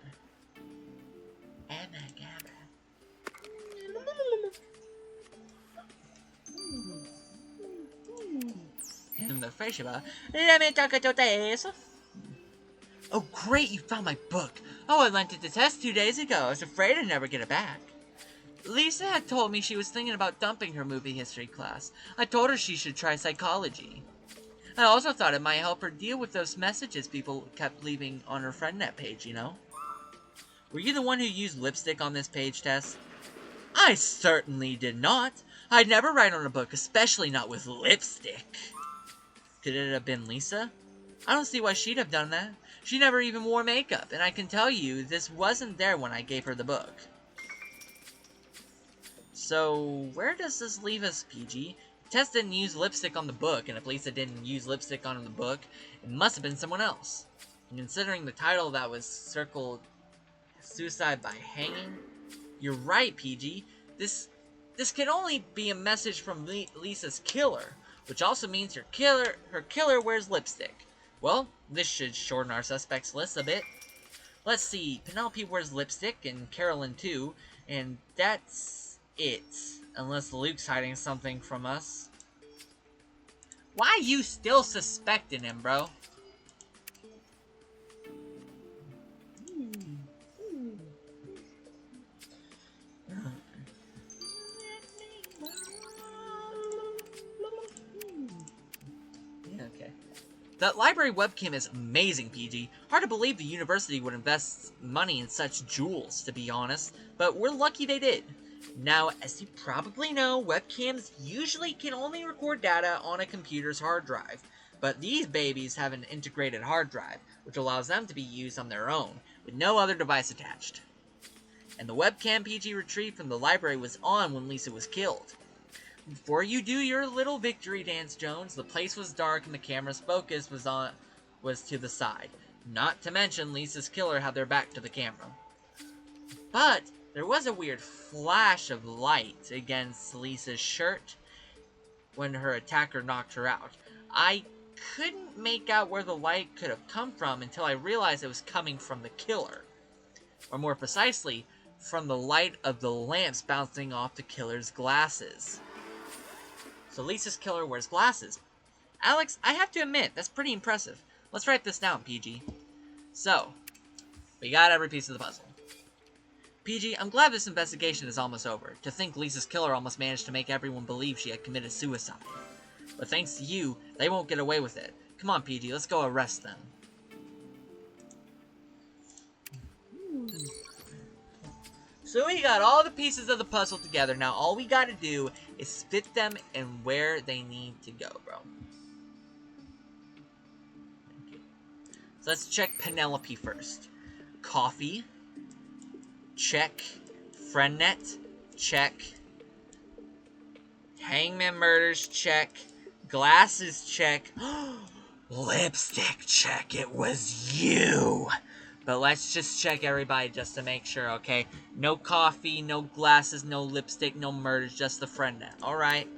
And my camera. In the Freshaba, let me talk to this. Oh, great, you found my book. Oh, I lent it to Tess 2 days ago. I was afraid I'd never get it back. Lisa had told me she was thinking about dumping her movie history class. I told her she should try psychology. I also thought it might help her deal with those messages people kept leaving on her FriendNet page, you know? Were you the one who used lipstick on this page, Tess? I certainly did not. I'd never write on a book, especially not with lipstick. Could it have been Lisa? I don't see why she'd have done that. She never even wore makeup, and I can tell you this wasn't there when I gave her the book. So, where does this leave us, PG? Tess didn't use lipstick on the book, and if Lisa didn't use lipstick on the book, it must have been someone else. And considering the title that was circled Suicide by Hanging, you're right, PG. This could only be a message from Lisa's killer, which also means her killer wears lipstick. Well, this should shorten our suspects list a bit. Let's see, Penelope wears lipstick, and Carolyn too, and that's it. Unless Luke's hiding something from us. Why are you still suspecting him, bro? Okay. That library webcam is amazing, PG. Hard to believe the university would invest money in such jewels, to be honest. But we're lucky they did. Now, as you probably know, webcams usually can only record data on a computer's hard drive, but these babies have an integrated hard drive, which allows them to be used on their own, with no other device attached. And the webcam PG retrieved from the library was on when Lisa was killed. Before you do your little victory dance, Jones, the place was dark and the camera's focus was to the side. Not to mention Lisa's killer had their back to the camera. But there was a weird flash of light against Lisa's shirt when her attacker knocked her out. I couldn't make out where the light could have come from until I realized it was coming from the killer. Or more precisely, from the light of the lamps bouncing off the killer's glasses. So Lisa's killer wears glasses. Alex, I have to admit, that's pretty impressive. Let's write this down, PG. So, we got every piece of the puzzle. PG, I'm glad this investigation is almost over. To think Lisa's killer almost managed to make everyone believe she had committed suicide. But thanks to you, they won't get away with it. Come on, PG, let's go arrest them. So we got all the pieces of the puzzle together. Now all we gotta do is fit them in where they need to go, bro. So let's check Penelope first. Coffee. Check. FriendNet. Check. Hangman Murders. Check. Glasses. Check. Lipstick. Check. It was you. But let's just check everybody just to make sure, okay? No coffee, no glasses, no lipstick, no murders, just the FriendNet. Alright.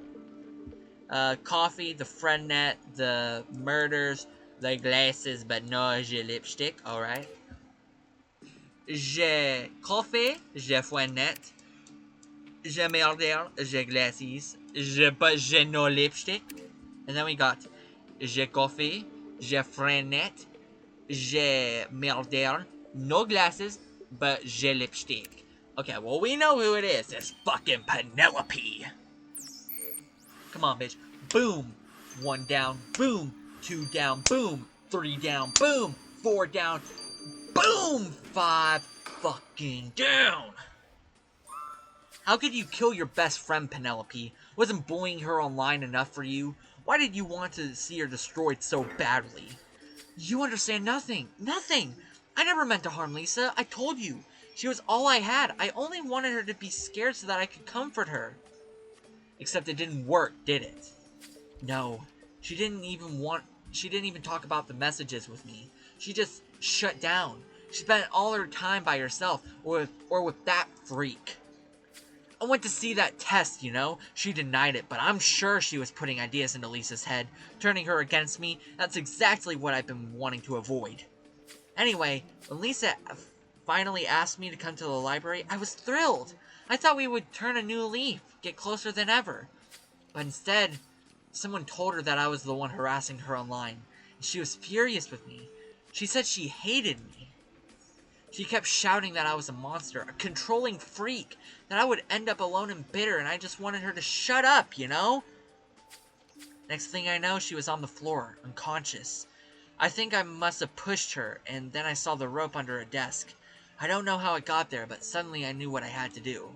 Coffee, the FriendNet, the murders, the glasses, but no j'ai lipstick. Alright. J'ai coffee, j'ai FriendNet, j'ai murder, j'ai glasses, j'ai no lipstick. And then we got j'ai coffee, j'ai FriendNet, j'ai murder, no glasses, but j'ai lipstick. Okay, well, we know who it is. It's fucking Penelope. Come on, bitch. Boom. 1 down. Boom. 2 down. Boom. 3 down. Boom. 4 down. Boom. 5 fucking down. How could you kill your best friend, Penelope? Wasn't bullying her online enough for you? Why did you want to see her destroyed so badly? You understand nothing. Nothing. I never meant to harm Lisa. I told you. She was all I had. I only wanted her to be scared so that I could comfort her. Except it didn't work, did it? No. She didn't even talk about the messages with me. She just shut down. She spent all her time by herself or with that freak. I went to see that test, you know? She denied it, but I'm sure she was putting ideas into Lisa's head, turning her against me. That's exactly what I've been wanting to avoid. Anyway, when Lisa finally asked me to come to the library, I was thrilled. I thought we would turn a new leaf, get closer than ever. But instead, someone told her that I was the one harassing her online, and she was furious with me. She said she hated me. She kept shouting that I was a monster, a controlling freak, that I would end up alone and bitter, and I just wanted her to shut up, you know? Next thing I know, she was on the floor, unconscious. I think I must have pushed her, and then I saw the rope under a desk. I don't know how it got there, but suddenly I knew what I had to do.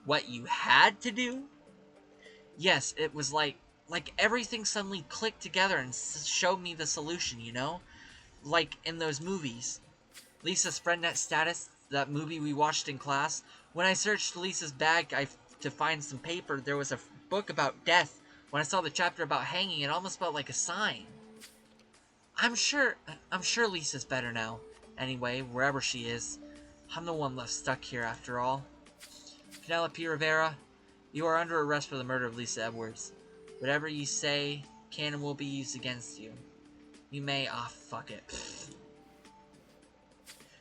What you had to do? Yes, it was like everything suddenly clicked together and showed me the solution, you know? Like in those movies. Lisa's FriendNet status, that movie we watched in class. When I searched Lisa's bag to find some paper, there was a book about death. When I saw the chapter about hanging, it almost felt like a sign. I'm sure Lisa's better now. Anyway, wherever she is, I'm the one left stuck here after all. Penelope Rivera, you are under arrest for the murder of Lisa Edwards. Whatever you say can and will be used against you. You may... fuck it.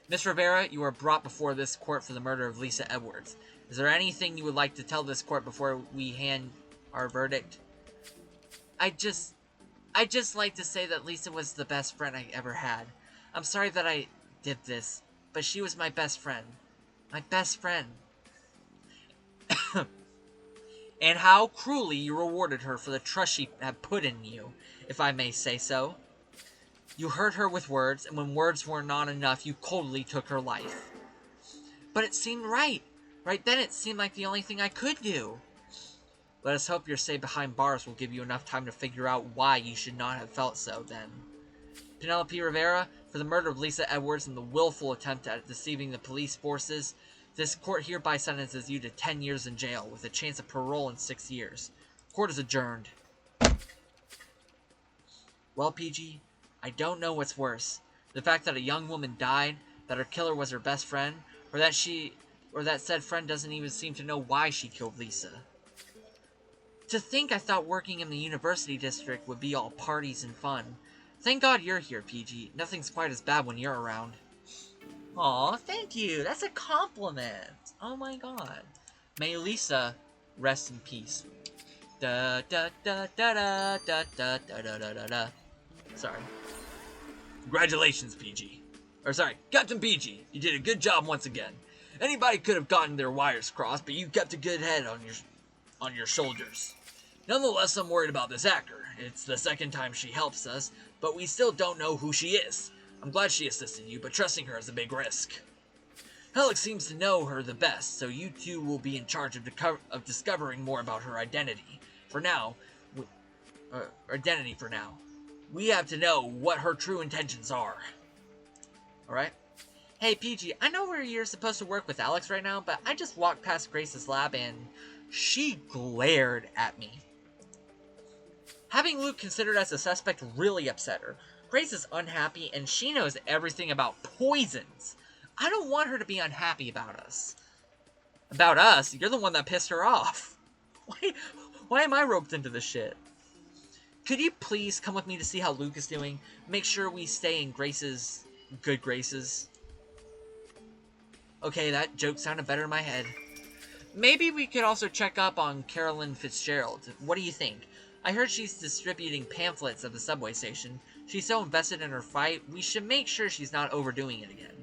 Miss Rivera, you are brought before this court for the murder of Lisa Edwards. Is there anything you would like to tell this court before we hand our verdict? I'd just like to say that Lisa was the best friend I ever had. I'm sorry that I did this, but she was my best friend. My best friend. And how cruelly you rewarded her for the trust she had put in you, if I may say so. You hurt her with words, and when words were not enough, you coldly took her life. But it seemed right. Right then, it seemed like the only thing I could do. Let us hope your stay behind bars will give you enough time to figure out why you should not have felt so then. Penelope Rivera, for the murder of Lisa Edwards and the willful attempt at deceiving the police forces, this court hereby sentences you to 10 years in jail with a chance of parole in 6 years. Court is adjourned. Well, PG, I don't know what's worse. The fact that a young woman died, that her killer was her best friend, or that said friend doesn't even seem to know why she killed Lisa. To think I thought working in the university district would be all parties and fun. Thank God you're here, PG. Nothing's quite as bad when you're around. Aw, thank you. That's a compliment. Oh my god. May Lisa rest in peace. Da da da da da da da da da da da da. Sorry. Congratulations, PG. Or sorry, Captain PG. You did a good job once again. Anybody could have gotten their wires crossed, but you kept a good head on your shoulders. Nonetheless, I'm worried about this hacker. It's the second time she helps us, but we still don't know who she is. I'm glad she assisted you, but trusting her is a big risk. Alex seems to know her the best, so you two will be in charge of discovering more about her identity. For now, we have to know what her true intentions are. Alright? Hey, PG, I know where you're supposed to work with Alex right now, but I just walked past Grace's lab and she glared at me. Having Luke considered as a suspect really upset her. Grace is unhappy and she knows everything about poisons. I don't want her to be unhappy about us. About us? You're the one that pissed her off. Why am I roped into this shit? Could you please come with me to see how Luke is doing? Make sure we stay in Grace's good graces. Okay, that joke sounded better in my head. Maybe we could also check up on Carolyn Fitzgerald. What do you think? I heard she's distributing pamphlets at the subway station. She's so invested in her fight, we should make sure she's not overdoing it again.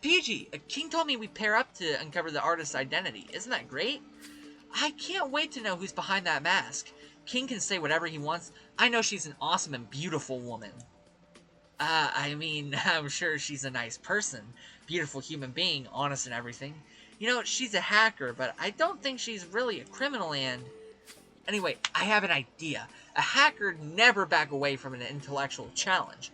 PG, King told me we pair up to uncover the artist's identity. Isn't that great? I can't wait to know who's behind that mask. King can say whatever he wants. I know she's an awesome and beautiful woman. I mean, I'm sure she's a nice person. Beautiful human being, honest and everything. You know, she's a hacker, but I don't think she's really a criminal and... Anyway, I have an idea. A hacker never back away from an intellectual challenge.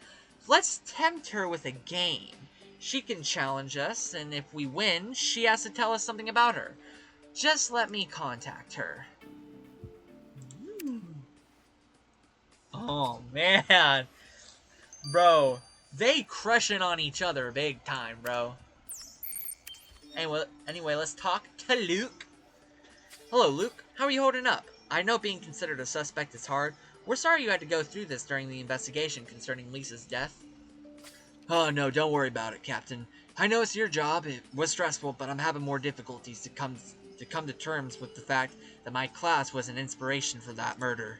Let's tempt her with a game. She can challenge us, and if we win, she has to tell us something about her. Just let me contact her. Oh, man. Bro, they crushing on each other big time, bro. Anyway, let's talk to Luke. Hello, Luke. How are you holding up? I know being considered a suspect is hard. We're sorry you had to go through this during the investigation concerning Lisa's death. Oh, no, don't worry about it, Captain. I know it's your job. It was stressful, but I'm having more difficulties to come to terms with the fact that my class was an inspiration for that murder.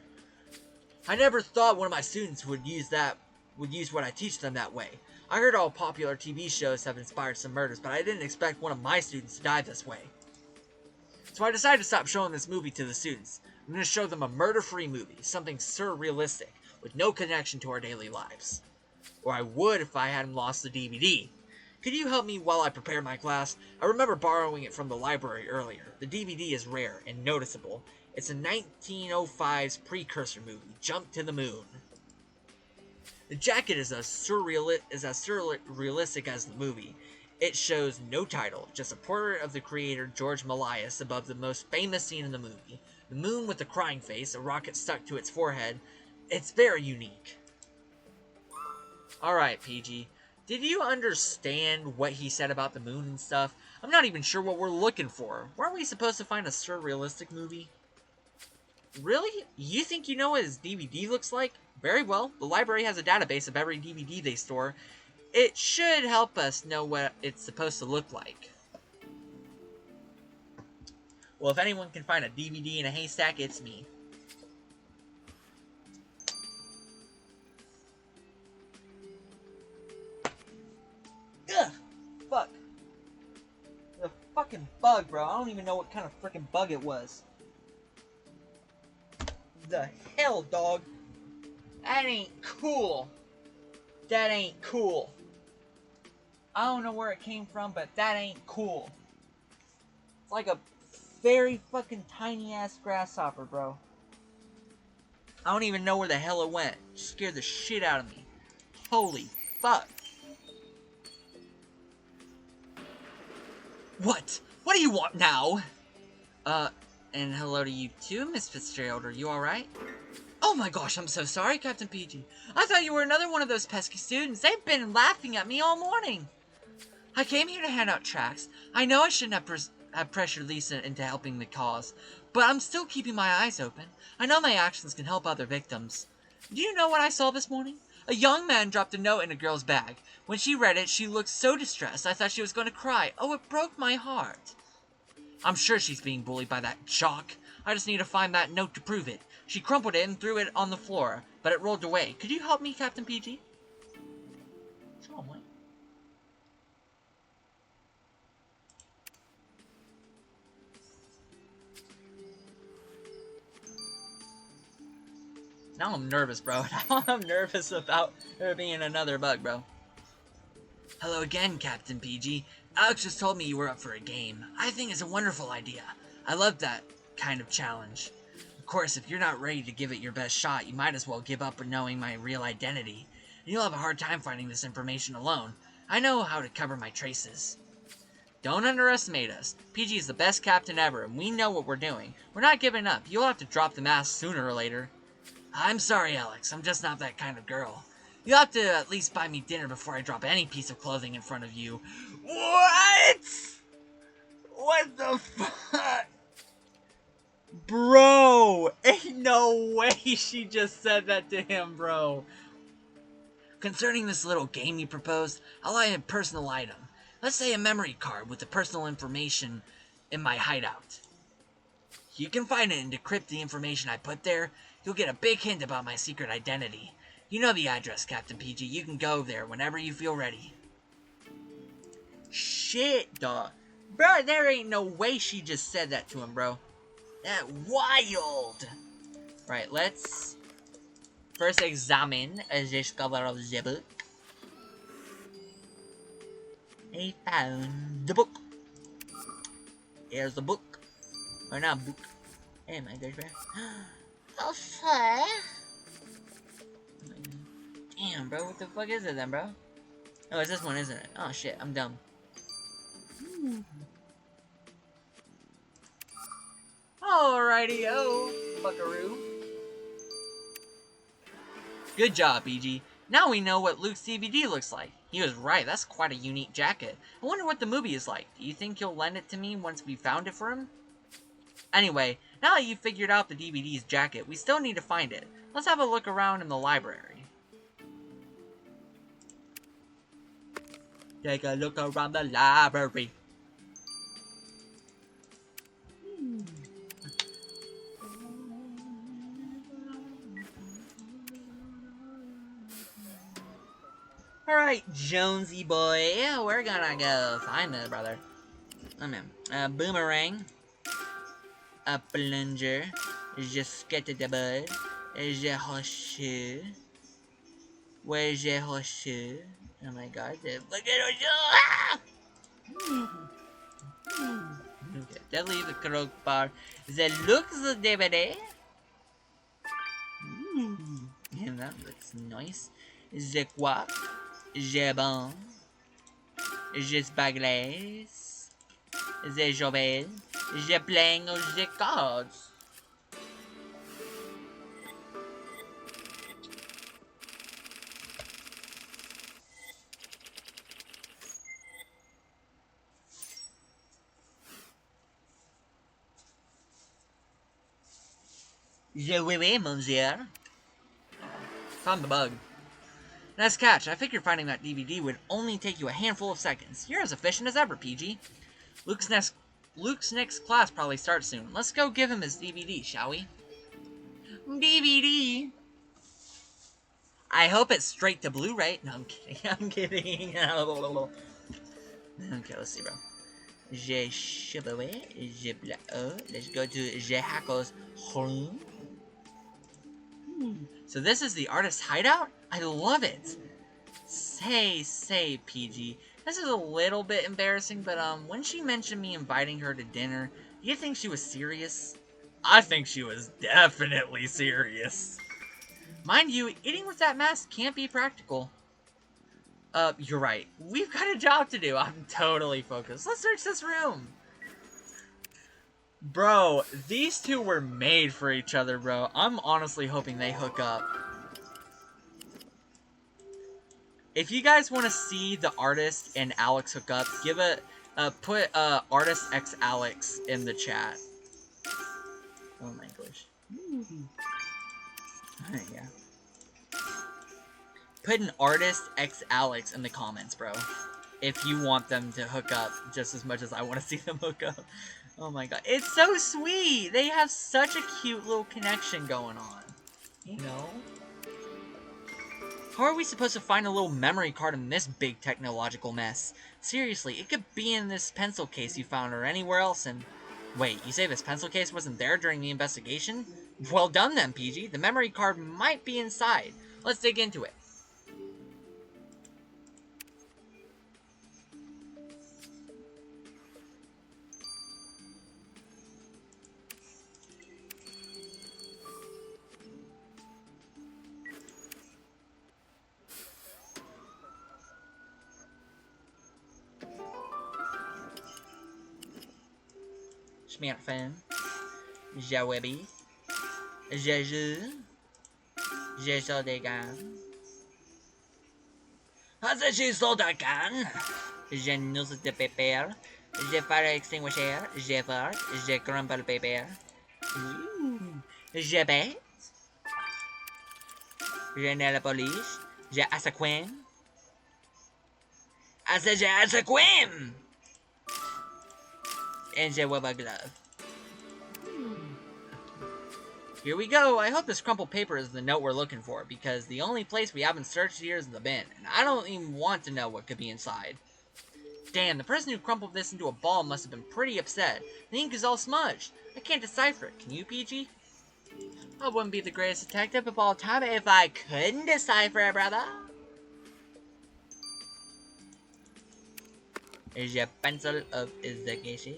I never thought one of my students would use what I teach them that way. I heard all popular TV shows have inspired some murders, but I didn't expect one of my students to die this way. So I decided to stop showing this movie to the students. I'm going to show them a murder-free movie, something surrealistic, with no connection to our daily lives. Or I would if I hadn't lost the DVD. Could you help me while I prepare my class? I remember borrowing it from the library earlier. The DVD is rare and noticeable. It's a 1905's precursor movie, Jump to the Moon. The jacket is as surrealistic as the movie. It shows no title, just a portrait of the creator George Melias above the most famous scene in the movie. The moon with the crying face, a rocket stuck to its forehead. It's very unique. Alright, PG. Did you understand what he said about the moon and stuff? I'm not even sure what we're looking for. Weren't we supposed to find a surrealistic movie? Really? You think you know what his DVD looks like? Very well. The library has a database of every DVD they store. It should help us know what it's supposed to look like. Well, if anyone can find a DVD in a haystack, it's me. Ugh! Fuck. The fucking bug, bro. I don't even know what kind of freaking bug it was. The hell, dog? That ain't cool. That ain't cool. I don't know where it came from, but that ain't cool. It's like a very fucking tiny ass grasshopper, bro. I don't even know where the hell it went. It scared the shit out of me. Holy fuck. What? What do you want now? And hello to you too, Miss Fitzgerald. Are you alright? Oh my gosh, I'm so sorry, Captain PG. I thought you were another one of those pesky students. They've been laughing at me all morning. I came here to hand out tracts. I know I shouldn't have pressured Lisa into helping the cause, but I'm still keeping my eyes open. I know my actions can help other victims. Do you know what I saw this morning? A young man dropped a note in a girl's bag. When she read it, she looked so distressed, I thought she was going to cry. Oh, it broke my heart. I'm sure she's being bullied by that jock. I just need to find that note to prove it. She crumpled it and threw it on the floor, but it rolled away. Could you help me, Captain PG? What's wrong, Mike? Now I'm nervous, bro. Now I'm nervous about there being another bug, bro. Hello again, Captain PG. Alex just told me you were up for a game. I think it's a wonderful idea. I love that kind of challenge. Of course, if you're not ready to give it your best shot, you might as well give up on knowing my real identity. And you'll have a hard time finding this information alone. I know how to cover my traces. Don't underestimate us. PG is the best captain ever, and we know what we're doing. We're not giving up. You'll have to drop the mask sooner or later. I'm sorry, Alex. I'm just not that kind of girl. You'll have to at least buy me dinner before I drop any piece of clothing in front of you. What? What the fuck? Bro, ain't no way she just said that to him, bro. Concerning this little game you proposed, I'll buy a personal item. Let's say a memory card with the personal information in my hideout. You can find it and decrypt the information I put there. You'll get a big hint about my secret identity. You know the address, Captain PG. You can go there whenever you feel ready. Shit, dog. Bro, there ain't no way she just said that to him, bro. That wild. Right, let's first examine this cover of the book. I found the book. Here's the book. Or not book. Hey, my gosh, bro. Okay. Damn, bro. What the fuck is it then, bro? Oh, it's this one, isn't it? Oh, shit. I'm dumb. Alrighty-o, buckaroo. Good job, PG. Now we know what Luke's DVD looks like. He was right, that's quite a unique jacket. I wonder what the movie is like. Do you think he'll lend it to me once we found it for him? Anyway, now that you've figured out the DVD's jacket, we still need to find it. Let's have a look around in the library. Take a look around the library. Alright, Jonesy boy, we're gonna go find it, brother. A boomerang, a plunger, just get the bud, the horseshoe. Where's the horseshoe? Oh my god, the fucking horseshoe! Okay, deadly the croak bar. The looks the DVD. And that looks nice. The quoi? The bon. The spaglace. The jovel. The playing of the cards. Oui, monsieur. Found the bug. Nice catch. I figured finding that DVD would only take you a handful of seconds. You're as efficient as ever, PG. Luke's next class probably starts soon. Let's go give him his DVD, shall we? DVD! I hope it's straight to Blu-ray. No, I'm kidding. I'm kidding. Okay, let's see, bro. Let's go to Hackle's home. So this is the artist's hideout? I love it. Say, PG. This is a little bit embarrassing, but when she mentioned me inviting her to dinner, do you think she was serious? I think she was definitely serious. Mind you, eating with that mask can't be practical. You're right. We've got a job to do. I'm totally focused. Let's search this room. Bro, these two were made for each other, bro. I'm honestly hoping they hook up. If you guys want to see the artist and Alex hook up, give it, put artist x Alex in the chat. Oh my gosh. Yeah. Put an artist x Alex in the comments, bro. If you want them to hook up just as much as I want to see them hook up. Oh my god. It's so sweet! They have such a cute little connection going on. You know? How are we supposed to find a little memory card in this big technological mess? Seriously, it could be in this pencil case you found or anywhere else and... Wait, you say this pencil case wasn't there during the investigation? Well done then, PG. The memory card might be inside. Let's dig into it. Smartphone. Jawabi. Jeju. Jesodegan. Jesodegan. Je nous de paper. Je fire extinguisher. Je fart. Je crumble paper. Je bête. Je n'ai la police. Je assaquin. Je assaquin. And je wear a glove. Here we go. I hope this crumpled paper is the note we're looking for, because the only place we haven't searched here is the bin, and I don't even want to know what could be inside. Damn, the person who crumpled this into a ball must have been pretty upset. The ink is all smudged. I can't decipher it. Can you, PG? I wouldn't be the greatest detective of all time if I couldn't decipher it, brother. Is your pencil of investigation?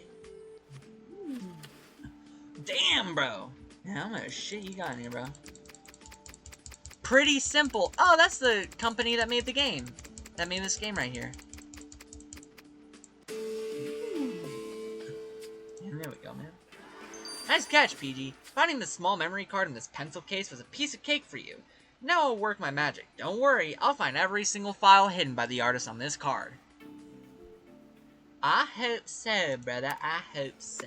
Damn, bro. How much shit you got in here, bro? Pretty simple. Oh, that's the company that made the game. That made this game right here. And there we go, man. Nice catch, PG. Finding the small memory card in this pencil case was a piece of cake for you. Now I'll work my magic. Don't worry, I'll find every single file hidden by the artist on this card. I hope so, brother. I hope so.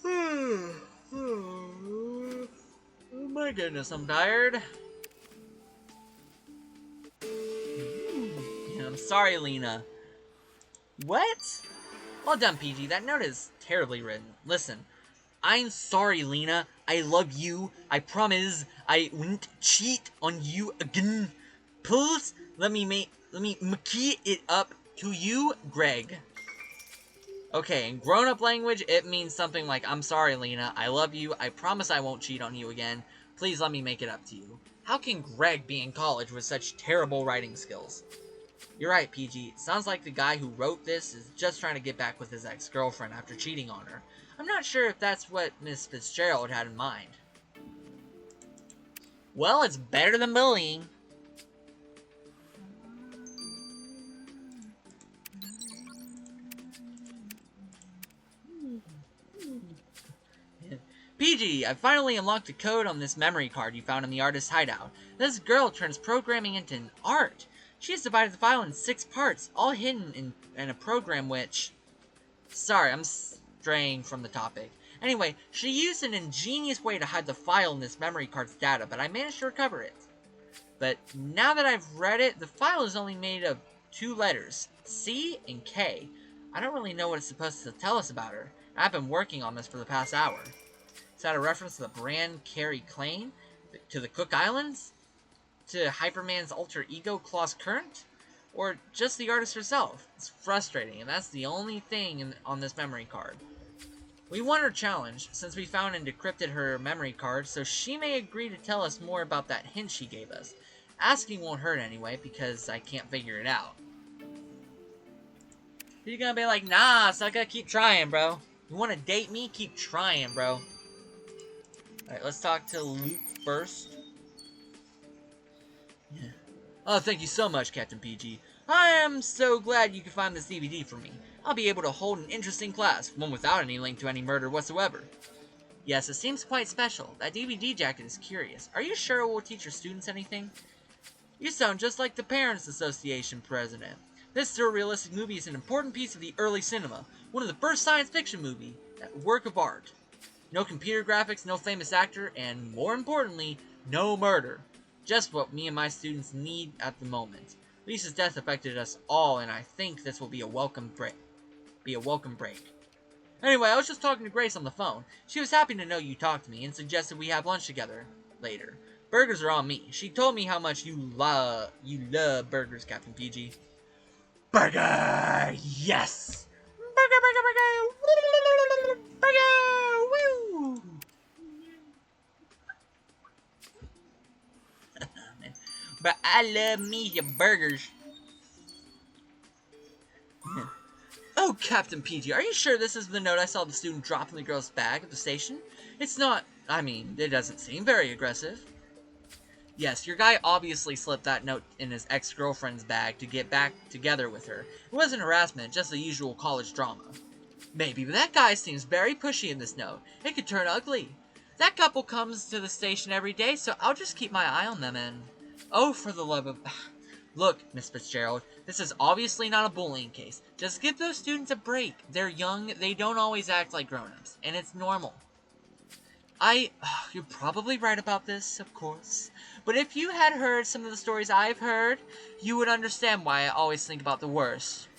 Oh my goodness, I'm tired. I'm sorry, Lena. What? Well done, PG. That note is terribly written. Listen, I'm sorry, Lena. I love you. I promise I won't cheat on you again. Please, let me make it up to you, Greg. Okay, in grown-up language, it means something like, I'm sorry, Lena, I love you, I promise I won't cheat on you again, please let me make it up to you. How can Greg be in college with such terrible writing skills? You're right, PG, it sounds like the guy who wrote this is just trying to get back with his ex-girlfriend after cheating on her. I'm not sure if that's what Miss Fitzgerald had in mind. Well, it's better than bullying. PG, I finally unlocked the code on this memory card you found in the artist's hideout. This girl turns programming into an art. She has divided the file in 6 parts, all hidden in a program which... Sorry, I'm straying from the topic. Anyway, she used an ingenious way to hide the file in this memory card's data, but I managed to recover it. But now that I've read it, the file is only made of 2 letters, C and K. I don't really know what it's supposed to tell us about her. I've been working on this for the past hour. Is that a reference to the brand Carrie Klein? To the Cook Islands? To Hyperman's alter ego, Klaus Current? Or just the artist herself? It's frustrating, and that's the only thing on this memory card. We won her challenge, since we found and decrypted her memory card, so she may agree to tell us more about that hint she gave us. Asking won't hurt anyway, because I can't figure it out. You're gonna be like, nah, sucker, keep trying, bro. You wanna date me? Keep trying, bro. Alright, let's talk to Luke first. Yeah. Oh, thank you so much, Captain PG. I am so glad you could find this DVD for me. I'll be able to hold an interesting class, one without any link to any murder whatsoever. Yes, it seems quite special. That DVD jacket is curious. Are you sure it will teach your students anything? You sound just like the Parents Association president. This surrealistic movie is an important piece of the early cinema, one of the first science fiction movie, that work of art. No computer graphics, no famous actor, and more importantly, no murder. Just what me and my students need at the moment. Lisa's death affected us all, and I think this will be a welcome break. Anyway, I was just talking to Grace on the phone. She was happy to know you talked to me and suggested we have lunch together later. Burgers are on me. She told me how much you love burgers, Captain PG. Burger! Yes! Burger, burger, burger! Burger! Woo! But I love me your burgers. Oh, Captain PG, are you sure this is the note I saw the student drop in the girl's bag at the station? It's not, I mean, it doesn't seem very aggressive. Yes, your guy obviously slipped that note in his ex-girlfriend's bag to get back together with her. It wasn't harassment, just the usual college drama. Maybe, but that guy seems very pushy in this note. It could turn ugly. That couple comes to the station every day, so I'll just keep my eye on them and... Oh, for the love of... Look, Miss Fitzgerald, this is obviously not a bullying case. Just give those students a break. They're young, they don't always act like grown-ups, and it's normal. You're probably right about this, of course. But if you had heard some of the stories I've heard, you would understand why I always think about the worst.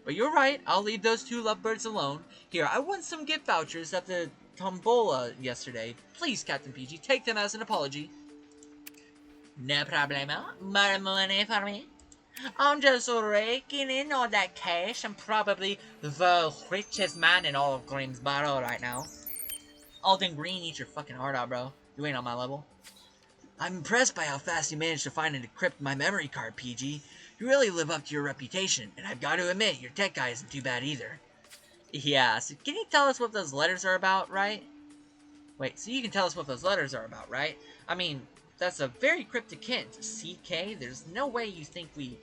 But you're right, I'll leave those two lovebirds alone. Here, I won some gift vouchers at the tombola yesterday. Please, Captain PG, take them as an apology. No problemo. More money for me. I'm just raking in all that cash. I'm probably the richest man in all of Grimsborough right now. Alden Green, eat your fucking heart out, bro. You ain't on my level. I'm impressed by how fast you managed to find and decrypt my memory card, PG. You really live up to your reputation, and I've got to admit, your tech guy isn't too bad either. Yeah, so can you tell us what those letters are about, right? Wait, so you can tell us what those letters are about, right? I mean, that's a very cryptic hint. CK, there's no way you think we...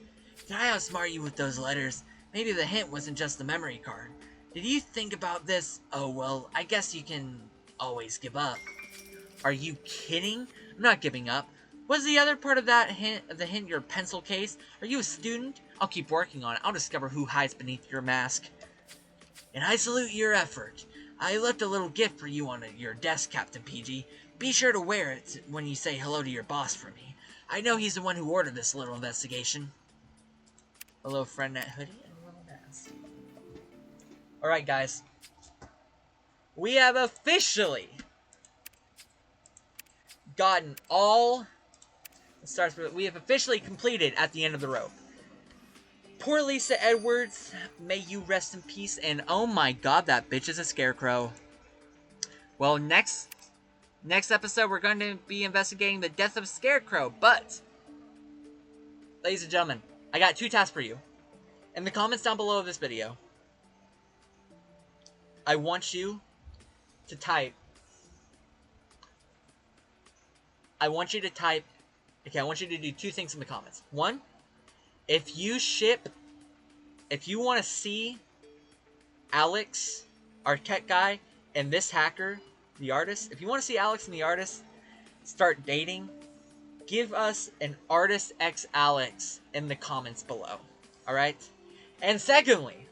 Did I outsmart you with those letters? Maybe the hint wasn't just the memory card. Did you think about this? Oh, well, I guess you can always give up. Are you kidding? I'm not giving up. Was the other part of that hint, your pencil case? Are you a student? I'll keep working on it. I'll discover who hides beneath your mask. And I salute your effort. I left a little gift for you on your desk, Captain PG. Be sure to wear it when you say hello to your boss for me. I know he's the one who ordered this little investigation. Hello, friend at hoodie and little mask. Alright, guys. We have officially gotten all... We have officially completed At the End of the Rope. Poor Lisa Edwards, may you rest in peace, and oh my god, that bitch is a scarecrow. Well, next episode, we're going to be investigating the death of Scarecrow, but, ladies and gentlemen, I got 2 tasks for you. In the comments down below of this video, I want you to type, okay, I want you to do 2 things in the comments. 1, if you want to see Alex, our tech guy, and this hacker, the artist, if you want to see Alex and the artist start dating, give us an Artist X Alex in the comments below. Alright? And secondly,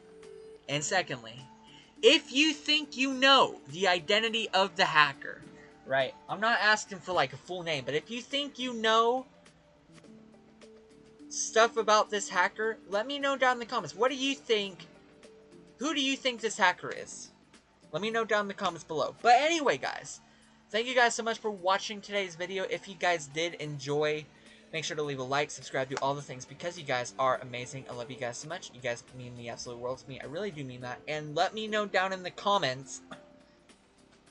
if you think you know the identity of the hacker, right? I'm not asking for like a full name, but if you think you know stuff about this hacker, let me know down in the comments. What do you think? Who do you think this hacker is? Let me know down in the comments below. But anyway, guys, thank you guys so much for watching today's video. If you guys did enjoy, make sure to leave a like, subscribe, do all the things, because you guys are amazing. I love you guys so much. You guys mean the absolute world to me. I really do mean that. And let me know down in the comments,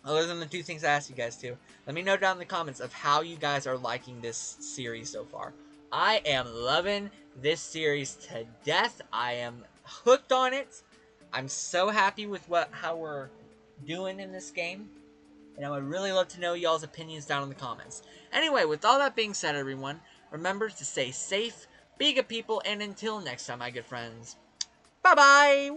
other than the 2 things I asked you guys to, let me know down in the comments of how you guys are liking this series so far. I am loving this series to death. I am hooked on it. I'm so happy with how we're doing in this game. And I would really love to know y'all's opinions down in the comments. Anyway, with all that being said, everyone, remember to stay safe, be good people, and until next time, my good friends, bye-bye!